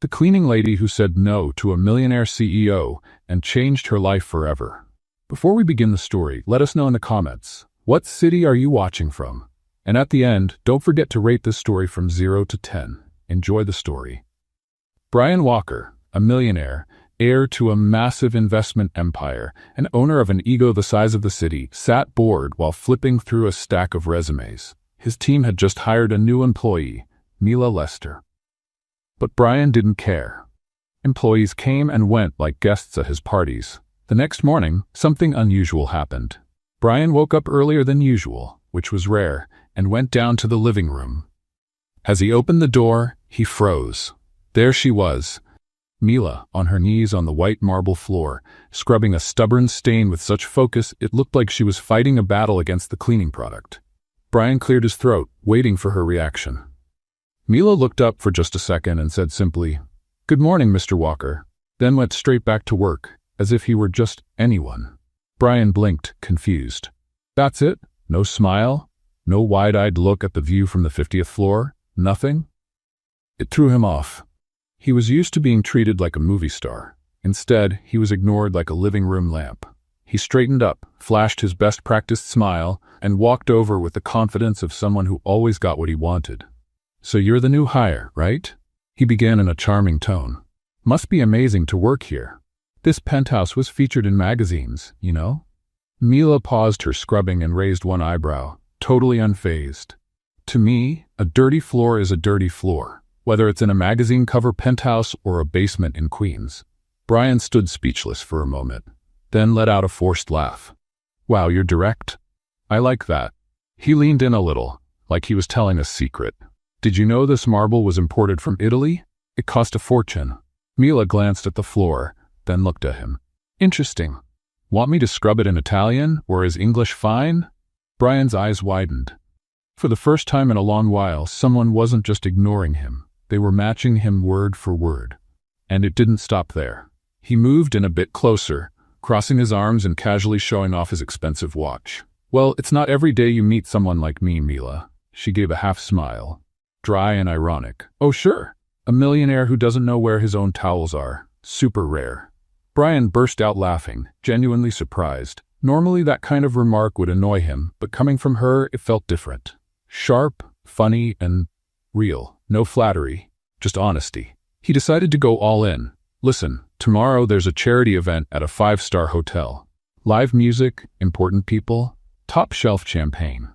The cleaning lady who said no to a millionaire CEO and changed her life forever. Before we begin the story, let us know in the comments, what city are you watching from? And at the end, don't forget to rate this story from 0 to 10. Enjoy the story. Brian Walker, a millionaire, heir to a massive investment empire, and owner of an ego the size of the city, sat bored while flipping through a stack of resumes. His team had just hired a new employee, Mila Lester. But Brian didn't care. Employees came and went like guests at his parties. The next morning, something unusual happened. Brian woke up earlier than usual, which was rare, and went down to the living room. As he opened the door, he froze. There she was, Mila, on her knees on the white marble floor, scrubbing a stubborn stain with such focus it looked like she was fighting a battle against the cleaning product. Brian cleared his throat, waiting for her reaction. Mila looked up for just a second and said simply, "Good morning, Mr. Walker," then went straight back to work, as if he were just anyone. Brian blinked, confused. That's it? No smile? No wide-eyed look at the view from the 50th floor? Nothing? It threw him off. He was used to being treated like a movie star. Instead, he was ignored like a living room lamp. He straightened up, flashed his best practiced smile, and walked over with the confidence of someone who always got what he wanted. "So you're the new hire, right?" He began in a charming tone. "Must be amazing to work here. This penthouse was featured in magazines, you know?" Mila paused her scrubbing and raised one eyebrow, totally unfazed. "To me, a dirty floor is a dirty floor, whether it's in a magazine cover penthouse or a basement in Queens." Brian stood speechless for a moment, then let out a forced laugh. "Wow, you're direct. I like that." He leaned in a little, like he was telling a secret. "Did you know this marble was imported from Italy? It cost a fortune." Mila glanced at the floor, then looked at him. "Interesting. Want me to scrub it in Italian, or is English fine?" Brian's eyes widened. For the first time in a long while, someone wasn't just ignoring him. They were matching him word for word. And it didn't stop there. He moved in a bit closer, crossing his arms and casually showing off his expensive watch. "Well, it's not every day you meet someone like me, Mila." She gave a half smile, dry and ironic. "Oh, sure. A millionaire who doesn't know where his own towels are. Super rare." Brian burst out laughing, genuinely surprised. Normally that kind of remark would annoy him, but coming from her, it felt different. Sharp, funny, and real. No flattery, just honesty. He decided to go all in. "Listen, tomorrow there's a charity event at a 5-star hotel. Live music, important people, top-shelf champagne."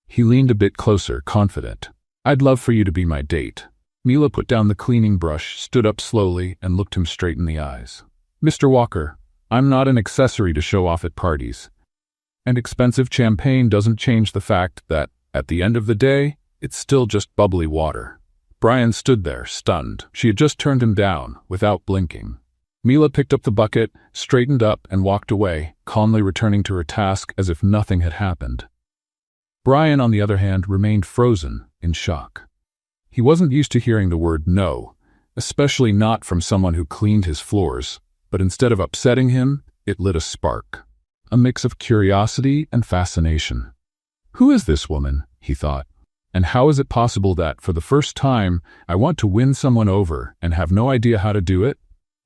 He leaned a bit closer, confident. "I'd love for you to be my date." Mila put down the cleaning brush, stood up slowly, and looked him straight in the eyes. "Mr. Walker, I'm not an accessory to show off at parties. And expensive champagne doesn't change the fact that, at the end of the day, it's still just bubbly water." Brian stood there, stunned. She had just turned him down, without blinking. Mila picked up the bucket, straightened up, and walked away, calmly returning to her task as if nothing had happened. Brian, on the other hand, remained frozen, in shock. He wasn't used to hearing the word no, especially not from someone who cleaned his floors, but instead of upsetting him, it lit a spark. A mix of curiosity and fascination. "Who is this woman?" he thought. "And how is it possible that, for the first time, I want to win someone over and have no idea how to do it?"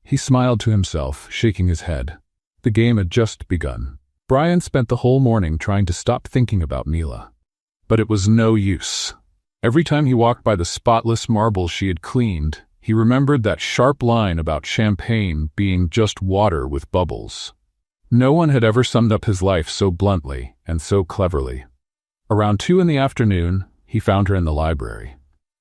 He smiled to himself, shaking his head. The game had just begun. Brian spent the whole morning trying to stop thinking about Mila. But it was no use. Every time he walked by the spotless marble she had cleaned, he remembered that sharp line about champagne being just water with bubbles. No one had ever summed up his life so bluntly and so cleverly. Around 2 in the afternoon, he found her in the library.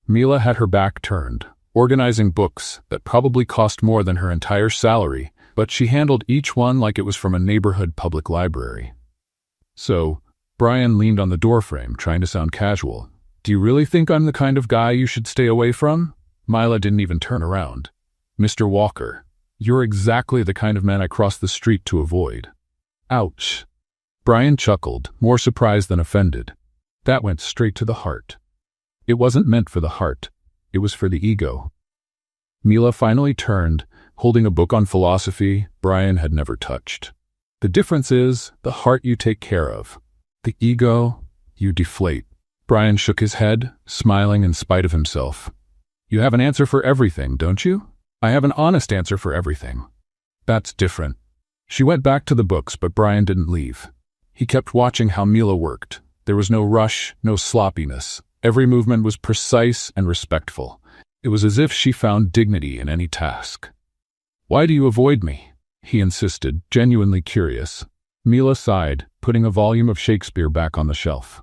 Mila had her back turned, organizing books that probably cost more than her entire salary, but she handled each one like it was from a neighborhood public library. "So," Brian leaned on the doorframe, trying to sound casual, "do you really think I'm the kind of guy you should stay away from?" Mila didn't even turn around. "Mr. Walker, you're exactly the kind of man I crossed the street to avoid." Ouch. Brian chuckled, more surprised than offended. That went straight to the heart. It wasn't meant for the heart. It was for the ego. Mila finally turned, holding a book on philosophy Brian had never touched. "The difference is, the heart you take care of. The ego, you deflate." Brian shook his head, smiling in spite of himself. You have an answer for everything, don't you? I have an honest answer for everything. That's different. She went back to the books, but Brian didn't leave. He kept watching how Mila worked. There was no rush, no sloppiness. Every movement was precise and respectful. It was as if she found dignity in any task. Why do you avoid me? He insisted, genuinely curious. Mila sighed, putting a volume of Shakespeare back on the shelf.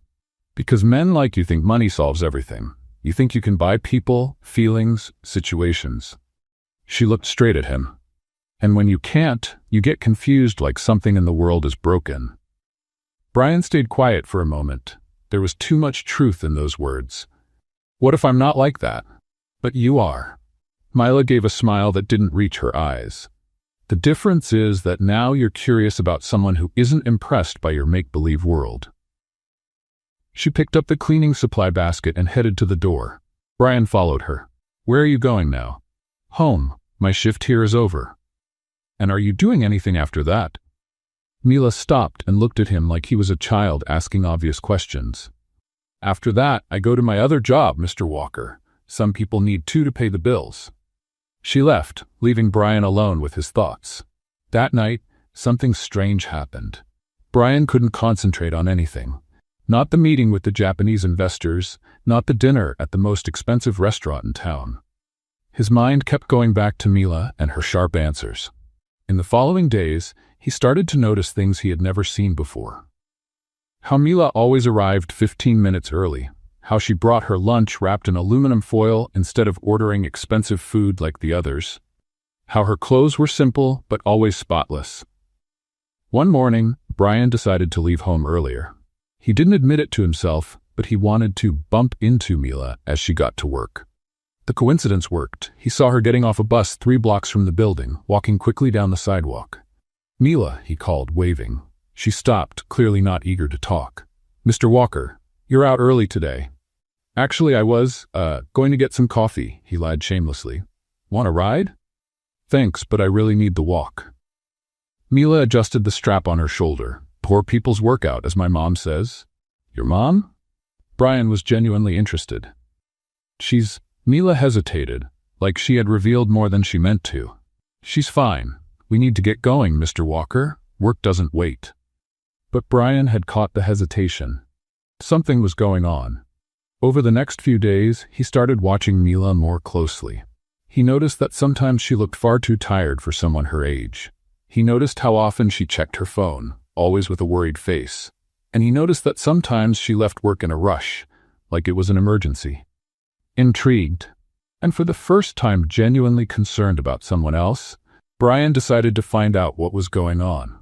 Because men like you think money solves everything. You think you can buy people, feelings, situations. She looked straight at him. And when you can't, you get confused like something in the world is broken. Brian stayed quiet for a moment. There was too much truth in those words. What if I'm not like that? But you are. Mila gave a smile that didn't reach her eyes. The difference is that now you're curious about someone who isn't impressed by your make-believe world. She picked up the cleaning supply basket and headed to the door. Brian followed her. Where are you going now? Home. My shift here is over. And are you doing anything after that? Mila stopped and looked at him like he was a child asking obvious questions. After that, I go to my other job, Mr. Walker. Some people need two to pay the bills. She left, leaving Brian alone with his thoughts. That night, something strange happened. Brian couldn't concentrate on anything. Not the meeting with the Japanese investors, not the dinner at the most expensive restaurant in town. His mind kept going back to Mila and her sharp answers. In the following days, he started to notice things he had never seen before. How Mila always arrived 15 minutes early. How she brought her lunch wrapped in aluminum foil instead of ordering expensive food like the others. How her clothes were simple but always spotless. One morning, Brian decided to leave home earlier. He didn't admit it to himself, but he wanted to bump into Mila as she got to work. The coincidence worked. He saw her getting off a bus 3 blocks from the building, walking quickly down the sidewalk. Mila, he called, waving. She stopped, clearly not eager to talk. Mr. Walker, you're out early today. Actually, I was, going to get some coffee, he lied shamelessly. Want a ride? Thanks, but I really need the walk. Mila adjusted the strap on her shoulder. Poor people's workout, as my mom says. Your mom? Brian was genuinely interested. Mila hesitated, like she had revealed more than she meant to. She's fine. We need to get going, Mr. Walker. Work doesn't wait. But Brian had caught the hesitation. Something was going on. Over the next few days, he started watching Mila more closely. He noticed that sometimes she looked far too tired for someone her age. He noticed how often she checked her phone, always with a worried face. And he noticed that sometimes she left work in a rush, like it was an emergency. Intrigued, and for the first time genuinely concerned about someone else, Brian decided to find out what was going on.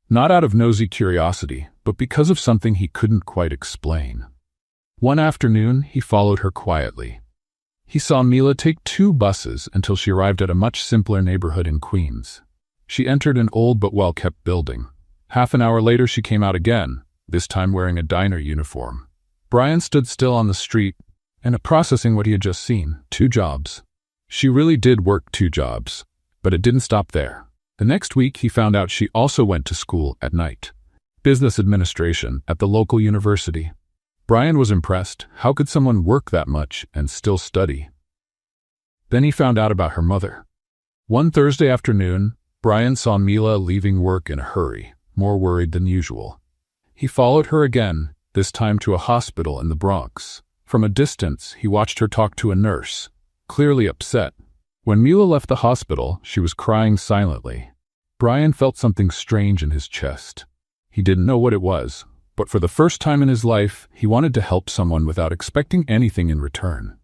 Not out of nosy curiosity, but because of something he couldn't quite explain. One afternoon, he followed her quietly. He saw Mila take 2 buses until she arrived at a much simpler neighborhood in Queens. She entered an old but well-kept building. Half an hour later, she came out again, this time wearing a diner uniform. Brian stood still on the street, and processing what he had just seen. 2 jobs. She really did work 2 jobs, but it didn't stop there. The next week, he found out she also went to school at night. Business administration at the local university. Brian was impressed. How could someone work that much and still study? Then he found out about her mother. One Thursday afternoon, Brian saw Mila leaving work in a hurry, more worried than usual. He followed her again, this time to a hospital in the Bronx. From a distance, he watched her talk to a nurse, clearly upset. When Mila left the hospital, she was crying silently. Brian felt something strange in his chest. He didn't know what it was, but for the first time in his life, he wanted to help someone without expecting anything in return.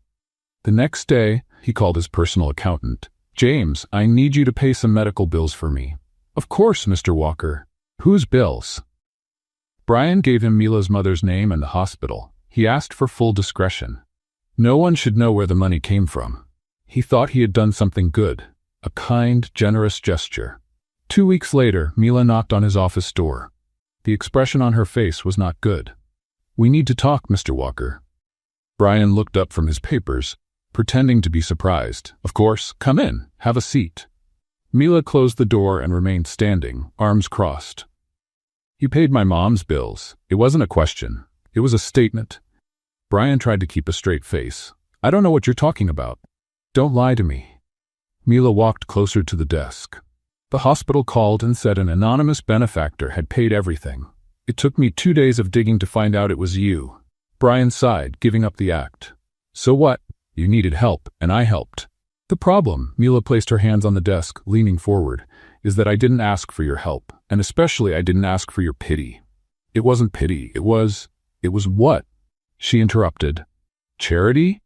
The next day, he called his personal accountant. James, I need you to pay some medical bills for me. Of course, Mr. Walker. Whose bills? Brian gave him Mila's mother's name and the hospital. He asked for full discretion. No one should know where the money came from. He thought he had done something good, a kind, generous gesture. 2 weeks later, Mila knocked on his office door. The expression on her face was not good. We need to talk, Mr. Walker. Brian looked up from his papers, pretending to be surprised. Of course, come in, have a seat. Mila closed the door and remained standing, arms crossed. You paid my mom's bills. It wasn't a question. It was a statement. Brian tried to keep a straight face. I don't know what you're talking about. Don't lie to me. Mila walked closer to the desk. The hospital called and said an anonymous benefactor had paid everything. It took me 2 days of digging to find out it was you. Brian sighed, giving up the act. So what? You needed help, and I helped. The problem, Mila placed her hands on the desk, leaning forward, is that I didn't ask for your help, and especially I didn't ask for your pity. It wasn't pity, it was what? She interrupted. Charity?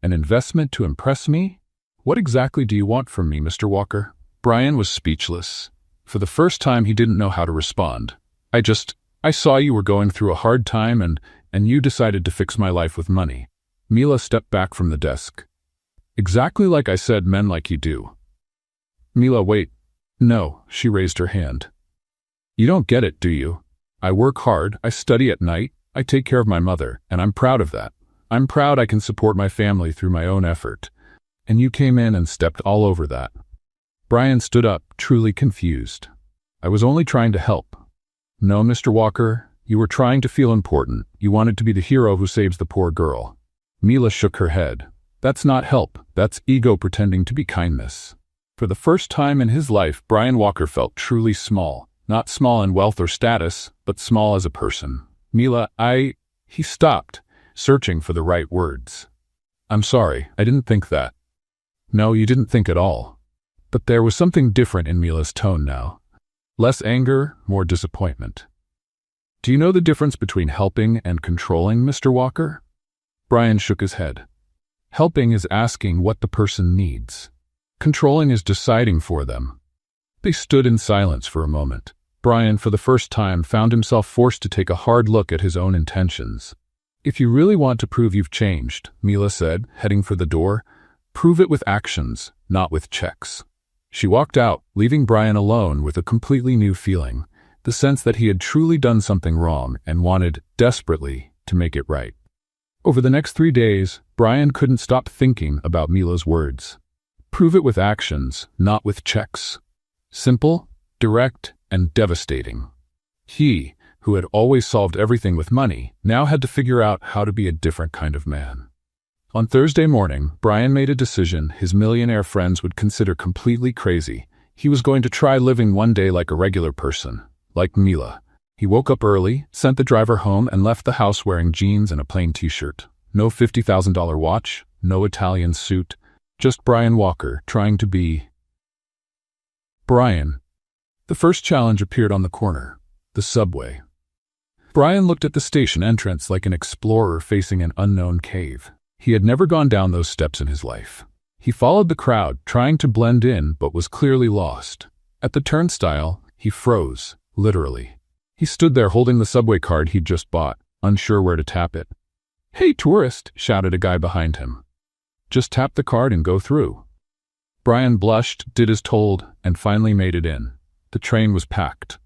An investment to impress me? What exactly do you want from me, Mr. Walker? Brian was speechless. For the first time, he didn't know how to respond. I saw you were going through a hard time and you decided to fix my life with money. Mila stepped back from the desk. Exactly like I said, men like you do. Mila, wait. No, she raised her hand. You don't get it, do you? I work hard, I study at night, I take care of my mother, and I'm proud of that. I'm proud I can support my family through my own effort. And you came in and stepped all over that. Brian stood up, truly confused. I was only trying to help. No, Mr. Walker, you were trying to feel important. You wanted to be the hero who saves the poor girl. Mila shook her head. That's not help, that's ego pretending to be kindness. For the first time in his life, Brian Walker felt truly small. Not small in wealth or status, but small as a person. Mila, He stopped, searching for the right words. I'm sorry, I didn't think that. No, you didn't think at all. But there was something different in Mila's tone now. Less anger, more disappointment. Do you know the difference between helping and controlling, Mr. Walker? Brian shook his head. Helping is asking what the person needs. Controlling is deciding for them. They stood in silence for a moment. Brian, for the first time, found himself forced to take a hard look at his own intentions. If you really want to prove you've changed, Mila said, heading for the door, prove it with actions, not with checks. She walked out, leaving Brian alone with a completely new feeling, the sense that he had truly done something wrong and wanted, desperately, to make it right. Over the next 3 days, Brian couldn't stop thinking about Mila's words. Prove it with actions, not with checks. Simple, direct, and devastating. He, who had always solved everything with money, now had to figure out how to be a different kind of man. On Thursday morning, Brian made a decision his millionaire friends would consider completely crazy. He was going to try living one day like a regular person, like Mila. He woke up early, sent the driver home, and left the house wearing jeans and a plain t-shirt. No $50,000 watch, no Italian suit, just Brian Walker trying to be Brian. The first challenge appeared on the corner, the subway. Brian looked at the station entrance like an explorer facing an unknown cave. He had never gone down those steps in his life. He followed the crowd, trying to blend in, but was clearly lost. At the turnstile, he froze, literally. He stood there holding the subway card he'd just bought, unsure where to tap it. "Hey, tourist!" shouted a guy behind him. "Just tap the card and go through." Brian blushed, did as told, and finally made it in. The train was packed.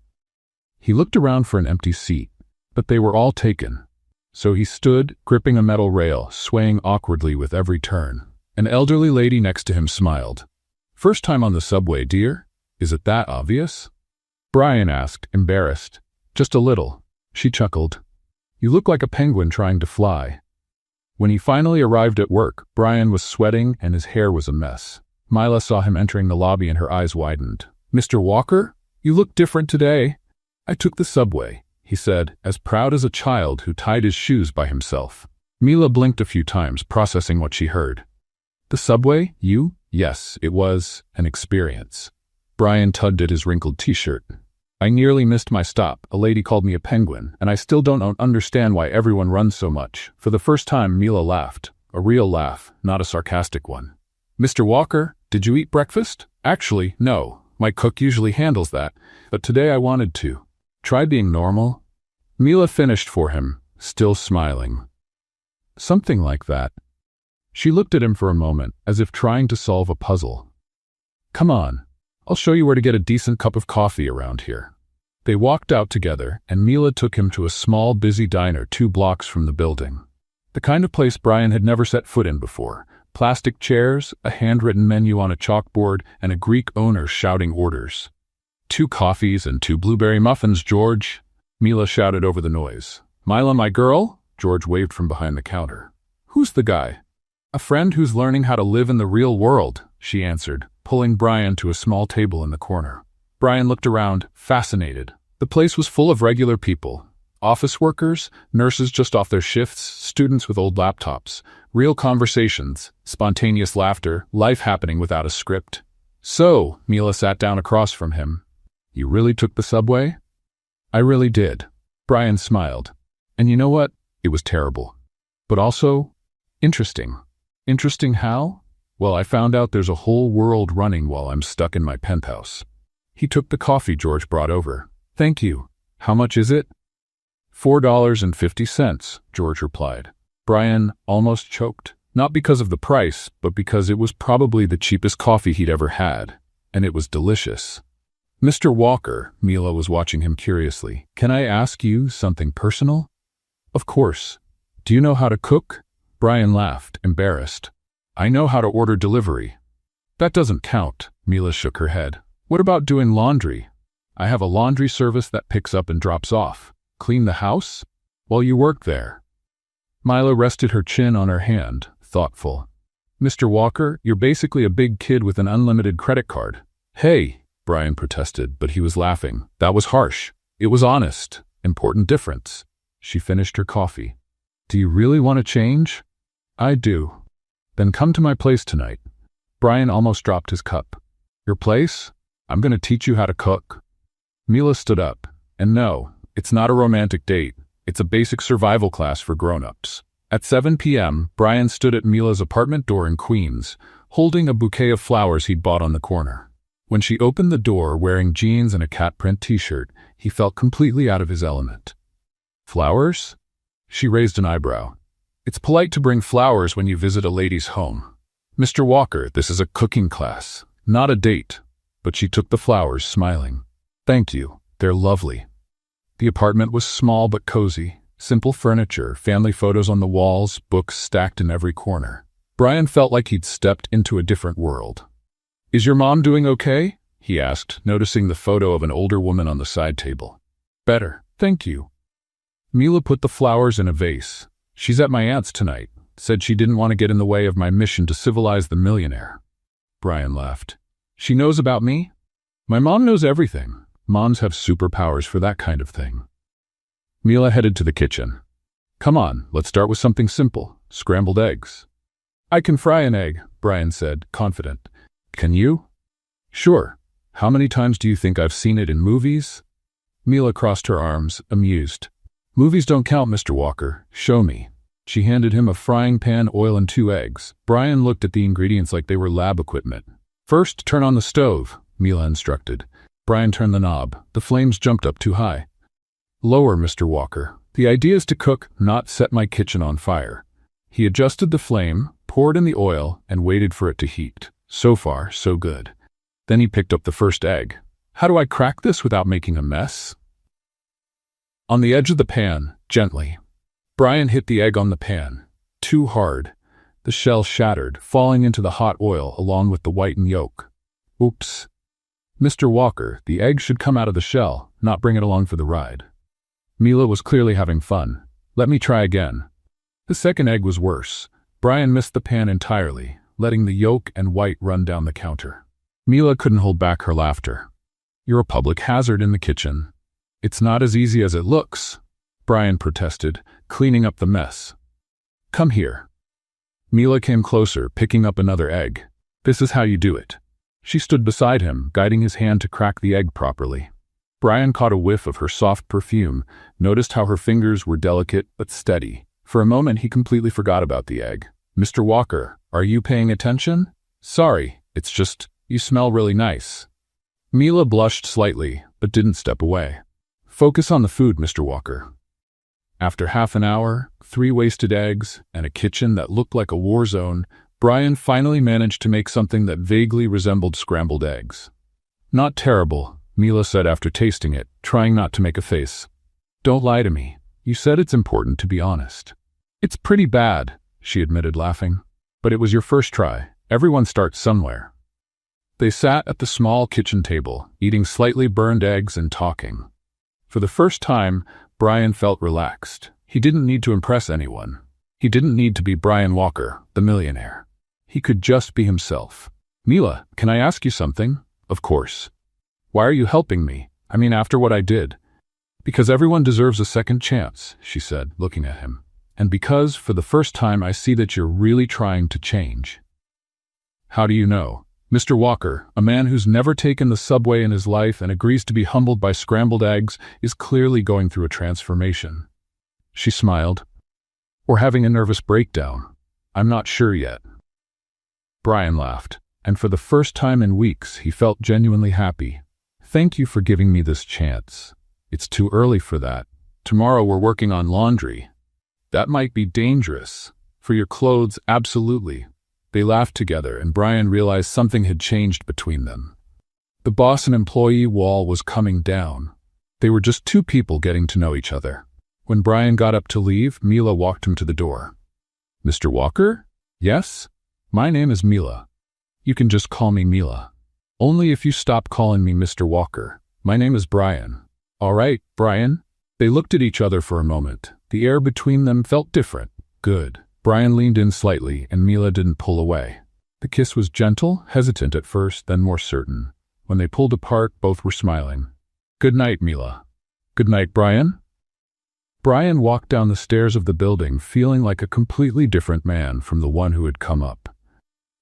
He looked around for an empty seat, but they were all taken. So he stood, gripping a metal rail, swaying awkwardly with every turn. An elderly lady next to him smiled. "First time on the subway, dear? Is it that obvious?" Brian asked, embarrassed. "Just a little." She chuckled. "You look like a penguin trying to fly." When he finally arrived at work, Brian was sweating and his hair was a mess. Mila saw him entering the lobby and her eyes widened. "Mr. Walker, you look different today." "I took the subway," he said, as proud as a child who tied his shoes by himself. Mila blinked a few times, processing what she heard. "The subway? You?" "Yes, it was an experience." Brian tugged at his wrinkled t-shirt. "I nearly missed my stop. A lady called me a penguin, and I still don't understand why everyone runs so much." For the first time, Mila laughed. A real laugh, not a sarcastic one. "Mr. Walker, did you eat breakfast?" "Actually, no. My cook usually handles that, but today I wanted to. Try being normal." Mila finished for him, still smiling. "Something like that." She looked at him for a moment, as if trying to solve a puzzle. "Come on. I'll show you where to get a decent cup of coffee around here." They walked out together, and Mila took him to a small, busy diner 2 blocks from the building. The kind of place Brian had never set foot in before. Plastic chairs, a handwritten menu on a chalkboard, and a Greek owner shouting orders. 2 coffees and 2 blueberry muffins, George," Mila shouted over the noise. "Mila, my girl?" George waved from behind the counter. "Who's the guy?" A friend who's learning how to live in the real world, she answered, pulling Brian to a small table in the corner. Brian looked around, fascinated. The place was full of regular people. Office workers, nurses just off their shifts, students with old laptops, real conversations, spontaneous laughter, life happening without a script. So, Mila sat down across from him. You really took the subway? I really did. Brian smiled. And you know what? It was terrible. But also, interesting. Interesting how? Well, I found out there's a whole world running while I'm stuck in my penthouse. He took the coffee George brought over. Thank you. How much is it? $4.50, George replied. Brian almost choked, not because of the price, but because it was probably the cheapest coffee he'd ever had, and it was delicious. Mr. Walker, Mila was watching him curiously. Can I ask you something personal? Of course. Do you know how to cook? Brian laughed, embarrassed. I know how to order delivery. That doesn't count, Mila shook her head. What about doing laundry? I have a laundry service that picks up and drops off. Clean the house? Well, you work there. Mila rested her chin on her hand, thoughtful. Mr. Walker, you're basically a big kid with an unlimited credit card. Hey, Brian protested, but he was laughing. That was harsh. It was honest. Important difference. She finished her coffee. Do you really want to change? I do. Then come to my place tonight. Brian almost dropped his cup. Your place? I'm going to teach you how to cook. Mila stood up. And no, it's not a romantic date. It's a basic survival class for grown-ups. At 7 p.m., Brian stood at Mila's apartment door in Queens, holding a bouquet of flowers he'd bought on the corner. When she opened the door wearing jeans and a cat print t-shirt, he felt completely out of his element. Flowers? She raised an eyebrow. It's polite to bring flowers when you visit a lady's home. Mr. Walker, this is a cooking class, not a date. But she took the flowers, smiling. Thank you. They're lovely. The apartment was small but cozy. Simple furniture, family photos on the walls, books stacked in every corner. Brian felt like he'd stepped into a different world. Is your mom doing okay? He asked, noticing the photo of an older woman on the side table. Better, thank you. Mila put the flowers in a vase. She's at my aunt's tonight. Said she didn't want to get in the way of my mission to civilize the millionaire. Brian laughed. She knows about me? My mom knows everything. Moms have superpowers for that kind of thing. Mila headed to the kitchen. Come on, let's start with something simple. Scrambled eggs. I can fry an egg, Brian said, confident. Can you? Sure. How many times do you think I've seen it in movies? Mila crossed her arms, amused. Movies don't count, Mr. Walker. Show me. She handed him a frying pan, oil, and 2 eggs. Brian looked at the ingredients like they were lab equipment. First, turn on the stove, Mila instructed. Brian turned the knob. The flames jumped up too high. Lower, Mr. Walker. The idea is to cook, not set my kitchen on fire. He adjusted the flame, poured in the oil, and waited for it to heat. So far, so good. Then he picked up the first egg. How do I crack this without making a mess? On the edge of the pan, gently. Brian hit the egg on the pan. Too hard. The shell shattered, falling into the hot oil along with the whitened yolk. Oops. Mr. Walker, the egg should come out of the shell, not bring it along for the ride. Mila was clearly having fun. Let me try again. The second egg was worse. Brian missed the pan entirely, letting the yolk and white run down the counter. Mila couldn't hold back her laughter. You're a public hazard in the kitchen. It's not as easy as it looks, Brian protested, cleaning up the mess. Come here. Mila came closer, picking up another egg. This is how you do it. She stood beside him, guiding his hand to crack the egg properly. Brian caught a whiff of her soft perfume, noticed how her fingers were delicate but steady. For a moment, he completely forgot about the egg. Mr. Walker, are you paying attention? Sorry, it's just, you smell really nice. Mila blushed slightly, but didn't step away. Focus on the food, Mr. Walker. After half an hour, 3 wasted eggs, and a kitchen that looked like a war zone, Brian finally managed to make something that vaguely resembled scrambled eggs. Not terrible, Mila said after tasting it, trying not to make a face. Don't lie to me. You said it's important to be honest. It's pretty bad, she admitted, laughing. But it was your first try. Everyone starts somewhere. They sat at the small kitchen table, eating slightly burned eggs and talking. For the first time, Brian felt relaxed. He didn't need to impress anyone. He didn't need to be Brian Walker, the millionaire. He could just be himself. "Mila, can I ask you something?" "Of course." "Why are you helping me? I mean, after what I did." "Because everyone deserves a second chance," she said, looking at him. "And because, for the first time, I see that you're really trying to change." "How do you know?" Mr. Walker, a man who's never taken the subway in his life and agrees to be humbled by scrambled eggs, is clearly going through a transformation. She smiled. "Or having a nervous breakdown. I'm not sure yet." Brian laughed, and for the first time in weeks, he felt genuinely happy. "Thank you for giving me this chance. It's too early for that. Tomorrow we're working on laundry." "That might be dangerous. For your clothes, absolutely." They laughed together, and Brian realized something had changed between them. The boss and employee wall was coming down. They were just two people getting to know each other. When Brian got up to leave, Mila walked him to the door. "Mr. Walker?" "Yes? My name is Mila. You can just call me Mila. Only if you stop calling me Mr. Walker. My name is Brian." "All right, Brian." They looked at each other for a moment. The air between them felt different. Good. Brian leaned in slightly, and Mila didn't pull away. The kiss was gentle, hesitant at first, then more certain. When they pulled apart, both were smiling. "Good night, Mila." "Good night, Brian." Brian walked down the stairs of the building, feeling like a completely different man from the one who had come up.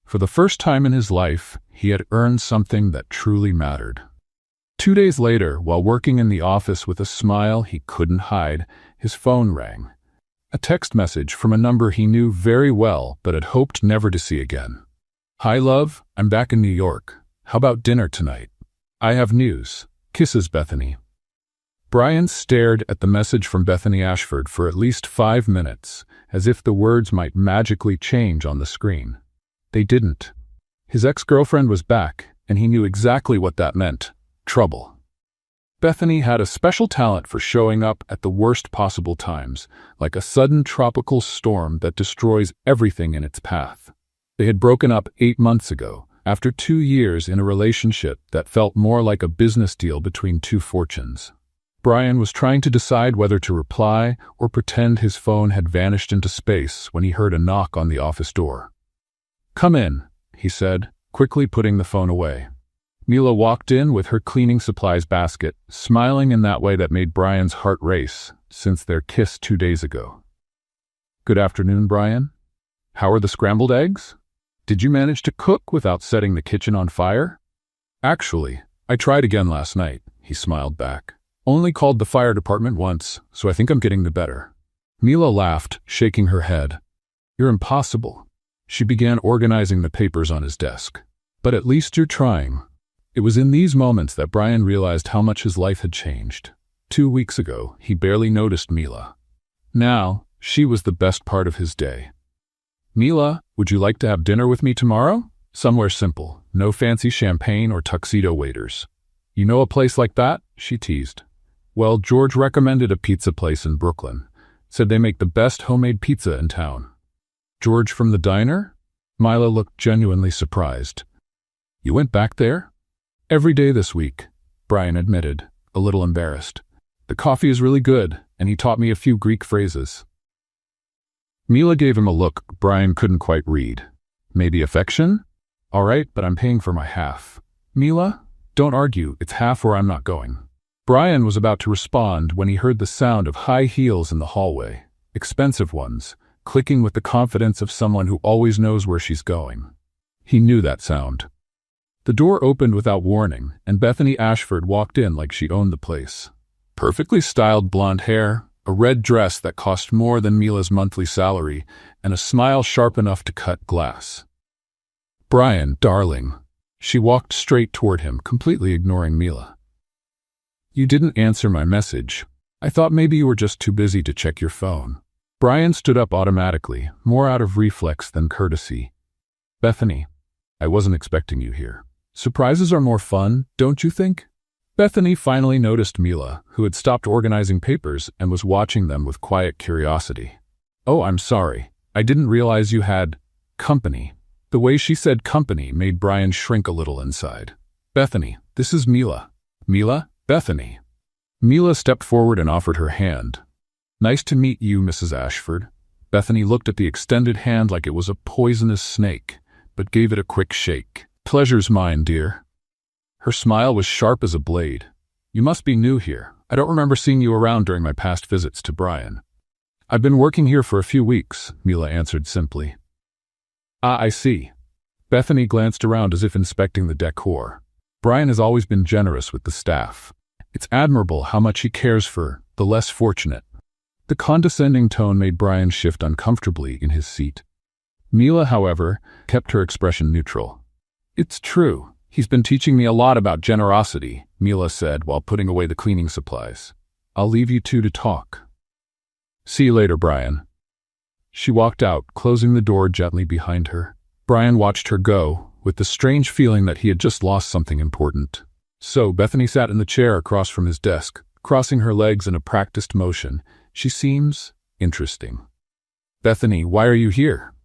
For the first time in his life, he had earned something that truly mattered. 2 days later, while working in the office with a smile he couldn't hide, his phone rang. A text message from a number he knew very well but had hoped never to see again. "Hi, love. I'm back in New York. How about dinner tonight? I have news. Kisses, Bethany." Brian stared at the message from Bethany Ashford for at least 5 minutes, as if the words might magically change on the screen. They didn't. His ex-girlfriend was back, and he knew exactly what that meant. Trouble. Bethany had a special talent for showing up at the worst possible times, like a sudden tropical storm that destroys everything in its path. They had broken up 8 months ago, after 2 years in a relationship that felt more like a business deal between two fortunes. Brian was trying to decide whether to reply or pretend his phone had vanished into space when he heard a knock on the office door. "Come in," he said, quickly putting the phone away. Mila walked in with her cleaning supplies basket, smiling in that way that made Brian's heart race since their kiss 2 days ago. "Good afternoon, Brian. How are the scrambled eggs? Did you manage to cook without setting the kitchen on fire?" "Actually, I tried again last night," he smiled back. "Only called the fire department once, so I think I'm getting the better." Mila laughed, shaking her head. "You're impossible." She began organizing the papers on his desk. "But at least you're trying." It was in these moments that Brian realized how much his life had changed. 2 weeks ago, he barely noticed Mila. Now, she was the best part of his day. "Mila, would you like to have dinner with me tomorrow? Somewhere simple, no fancy champagne or tuxedo waiters." "You know a place like that?" she teased. "Well, George recommended a pizza place in Brooklyn. Said they make the best homemade pizza in town." "George from the diner?" Mila looked genuinely surprised. "You went back there?" "Every day this week," Brian admitted, a little embarrassed. "The coffee is really good, and he taught me a few Greek phrases." Mila gave him a look Brian couldn't quite read. "Maybe affection?" "All right, but I'm paying for my half." "Mila, don't argue, it's half or I'm not going." Brian was about to respond when he heard the sound of high heels in the hallway, expensive ones, clicking with the confidence of someone who always knows where she's going. He knew that sound. The door opened without warning, and Bethany Ashford walked in like she owned the place. Perfectly styled blonde hair, a red dress that cost more than Mila's monthly salary, and a smile sharp enough to cut glass. "Brian, darling." She walked straight toward him, completely ignoring Mila. "You didn't answer my message. I thought maybe you were just too busy to check your phone." Brian stood up automatically, more out of reflex than courtesy. "Bethany, I wasn't expecting you here. Surprises are more fun, don't you think?" Bethany finally noticed Mila, who had stopped organizing papers and was watching them with quiet curiosity. "Oh, I'm sorry. I didn't realize you had company." The way she said company made Brian shrink a little inside. "Bethany, this is Mila." "Mila? Bethany." Mila stepped forward and offered her hand. "Nice to meet you, Mrs. Ashford." Bethany looked at the extended hand like it was a poisonous snake, but gave it a quick shake. "Pleasure's mine, dear." Her smile was sharp as a blade. "You must be new here. I don't remember seeing you around during my past visits to Brian." "I've been working here for a few weeks," Mila answered simply. "Ah, I see." Bethany glanced around as if inspecting the decor. Brian has always been generous with the staff. It's admirable how much he cares for the less fortunate. The condescending tone made Brian shift uncomfortably in his seat. Mila, however, kept her expression neutral. "It's true. He's been teaching me a lot about generosity," Mila said while putting away the cleaning supplies. "I'll leave you two to talk." "See you later, Brian." She walked out, closing the door gently behind her. Brian watched her go, with the strange feeling that he had just lost something important. So Bethany sat in the chair across from his desk, crossing her legs in a practiced motion. "She seems interesting." "Bethany, why are you here?"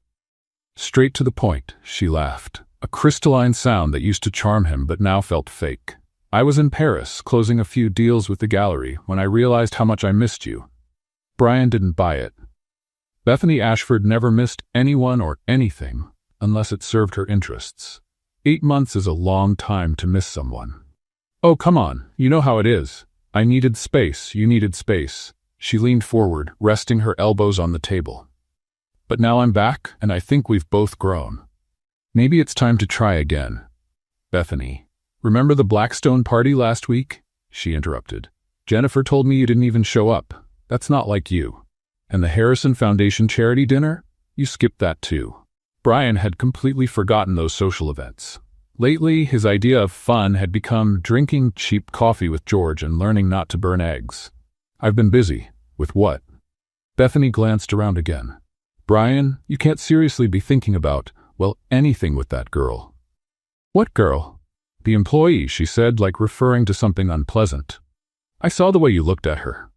"Straight to the point," she laughed, a crystalline sound that used to charm him but now felt fake. "I was in Paris, closing a few deals with the gallery, when I realized how much I missed you." Brian didn't buy it. Bethany Ashford never missed anyone or anything, unless it served her interests. 8 months is a long time to miss someone. "Oh, come on, you know how it is. I needed space, you needed space." She leaned forward, resting her elbows on the table. "But now I'm back, and I think we've both grown. Maybe it's time to try again." "Bethany, remember the Blackstone party last week?" she interrupted. "Jennifer told me you didn't even show up. That's not like you. And the Harrison Foundation charity dinner? You skipped that too." Brian had completely forgotten those social events. Lately, his idea of fun had become drinking cheap coffee with George and learning not to burn eggs. "I've been busy." "With what?" Bethany glanced around again. "Brian, you can't seriously be thinking about, well, anything with that girl." "What girl?" "The employee," she said, like referring to something unpleasant. "I saw the way you looked at her."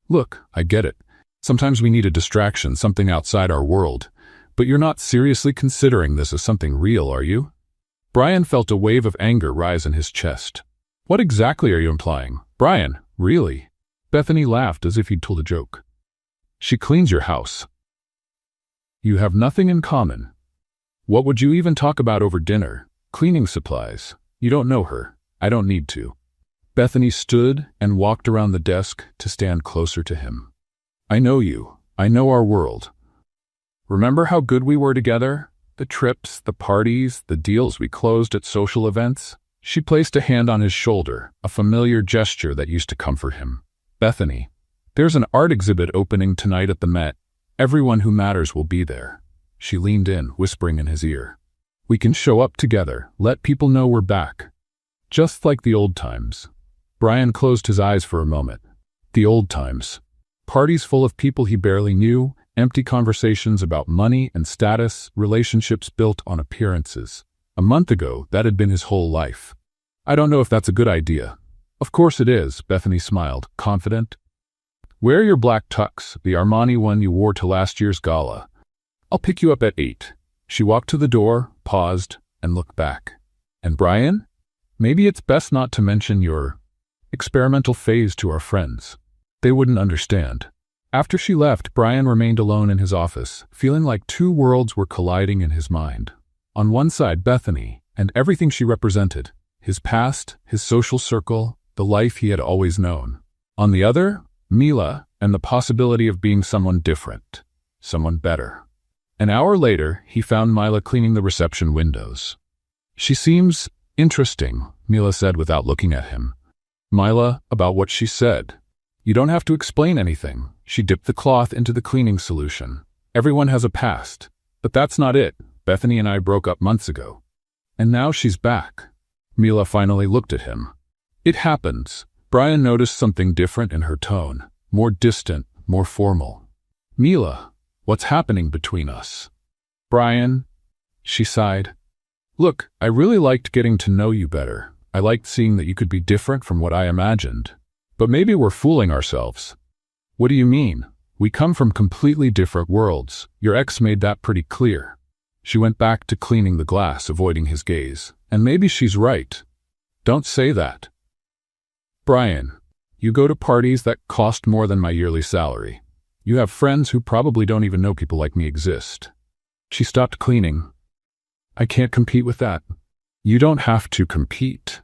"Look, I get it. Sometimes we need a distraction, something outside our world. But you're not seriously considering this as something real, are you?" Brian felt a wave of anger rise in his chest. "What exactly are you implying? Brian, really?" Bethany laughed as if he'd told a joke. "She cleans your house. You have nothing in common. What would you even talk about over dinner? Cleaning supplies. You don't know her. I don't need to." Bethany stood and walked around the desk to stand closer to him. "I know you. I know our world. Remember how good we were together? The trips, the parties, the deals we closed at social events?" She placed a hand on his shoulder, a familiar gesture that used to comfort him. "Bethany, there's an art exhibit opening tonight at the Met. Everyone who matters will be there." She leaned in, whispering in his ear. "We can show up together, let people know we're back. Just like the old times." Brian closed his eyes for a moment. The old times. Parties full of people he barely knew, empty conversations about money and status, relationships built on appearances. A month ago, that had been his whole life. "I don't know if that's a good idea." "Of course it is," Bethany smiled, confident. "Wear your black tux, the Armani one you wore to last year's gala. I'll pick you up at 8. She walked to the door, paused, and looked back. "And Brian? Maybe it's best not to mention your experimental phase to our friends. They wouldn't understand." After she left, Brian remained alone in his office, feeling like two worlds were colliding in his mind. On one side, Bethany, and everything she represented, his past, his social circle, the life he had always known. On the other, Mila, and the possibility of being someone different, someone better. An hour later, he found Mila cleaning the reception windows. "She seems interesting," Mila said without looking at him. "Mila, about what she said. You don't have to explain anything." She dipped the cloth into the cleaning solution. "Everyone has a past. But that's not it. Bethany and I broke up months ago. And now she's back." Mila finally looked at him. "It happens." Brian noticed something different in her tone, more distant, more formal. "Mila, what's happening between us?" "Brian," she sighed. "Look, I really liked getting to know you better. I liked seeing that you could be different from what I imagined. But maybe we're fooling ourselves." "What do you mean? We come from completely different worlds. Your ex made that pretty clear." She went back to cleaning the glass, avoiding his gaze. "And maybe she's right." "Don't say that." "Brian, you go to parties that cost more than my yearly salary. You have friends who probably don't even know people like me exist. She stopped cleaning. I can't compete with that. You don't have to compete.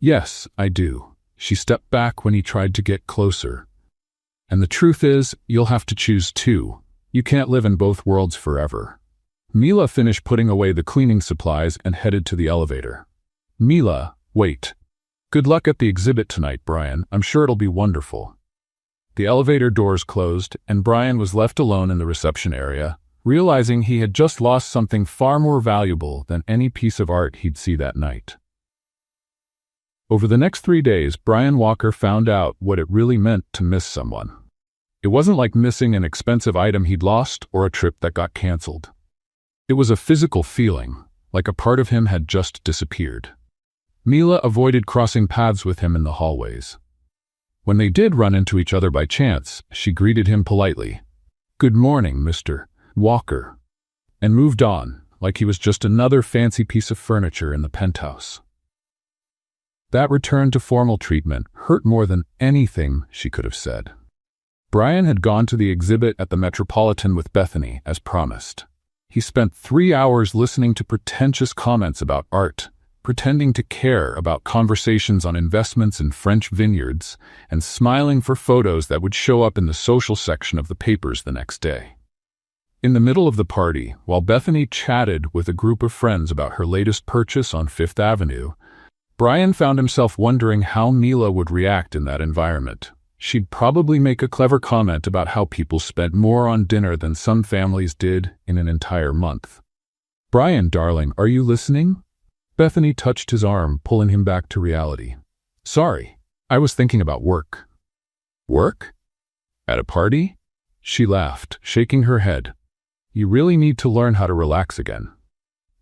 Yes, I do. She stepped back when he tried to get closer. And the truth is, you'll have to choose too. You can't live in both worlds forever. Mila finished putting away the cleaning supplies and headed to the elevator. Mila, wait. Good luck at the exhibit tonight, Brian. I'm sure it'll be wonderful. The elevator doors closed, and Brian was left alone in the reception area, realizing he had just lost something far more valuable than any piece of art he'd see that night. Over the next 3 days, Brian Walker found out what it really meant to miss someone. It wasn't like missing an expensive item he'd lost or a trip that got canceled. It was a physical feeling, like a part of him had just disappeared. Mila avoided crossing paths with him in the hallways. When they did run into each other by chance, she greeted him politely. "Good morning, Mr. Walker," and moved on, like he was just another fancy piece of furniture in the penthouse. That return to formal treatment hurt more than anything she could have said. Brian had gone to the exhibit at the Metropolitan with Bethany, as promised. He spent 3 hours listening to pretentious comments about art, pretending to care about conversations on investments in French vineyards, and smiling for photos that would show up in the social section of the papers the next day. In the middle of the party, while Bethany chatted with a group of friends about her latest purchase on Fifth Avenue, Brian found himself wondering how Mila would react in that environment. She'd probably make a clever comment about how people spent more on dinner than some families did in an entire month. "Brian, darling, are you listening?" Bethany touched his arm, pulling him back to reality. "Sorry, I was thinking about work." "Work? At a party?" She laughed, shaking her head. "You really need to learn how to relax again."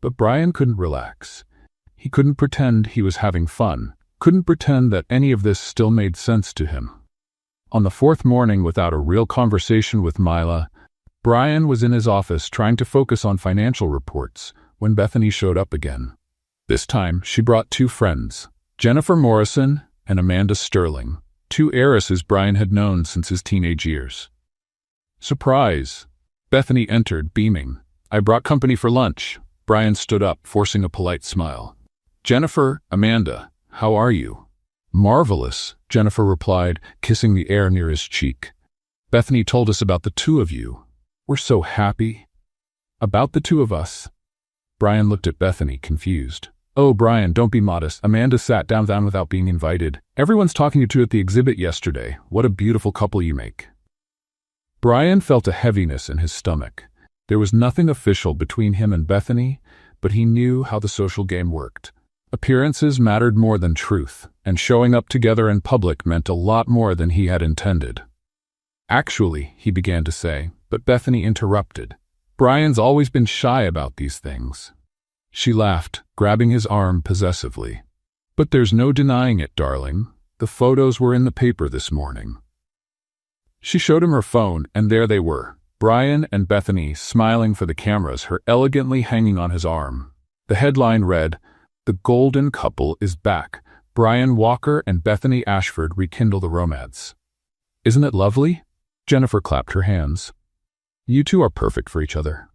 But Brian couldn't relax. He couldn't pretend he was having fun, couldn't pretend that any of this still made sense to him. On the 4th morning, without a real conversation with Mila, Brian was in his office trying to focus on financial reports when Bethany showed up again. This time, she brought 2 friends, Jennifer Morrison and Amanda Sterling, 2 heiresses Brian had known since his teenage years. "Surprise!" Bethany entered, beaming. "I brought company for lunch." Brian stood up, forcing a polite smile. "Jennifer, Amanda, how are you?" "Marvelous," Jennifer replied, kissing the air near his cheek. "Bethany told us about the 2 of you. We're so happy." "About the 2 of us?" Brian looked at Bethany, confused. "Oh, Brian, don't be modest. Amanda sat down without being invited. Everyone's talking you 2 at the exhibit yesterday. What a beautiful couple you make." Brian felt a heaviness in his stomach. There was nothing official between him and Bethany, but he knew how the social game worked. Appearances mattered more than truth, and showing up together in public meant a lot more than he had intended. "Actually," he began to say, but Bethany interrupted. "Brian's always been shy about these things." She laughed, grabbing his arm possessively. "But there's no denying it, darling. The photos were in the paper this morning." She showed him her phone, and there they were, Brian and Bethany smiling for the cameras, her elegantly hanging on his arm. The headline read, "The Golden Couple is Back. Brian Walker and Bethany Ashford rekindle the romance." "Isn't it lovely?" Jennifer clapped her hands. "You 2 are perfect for each other."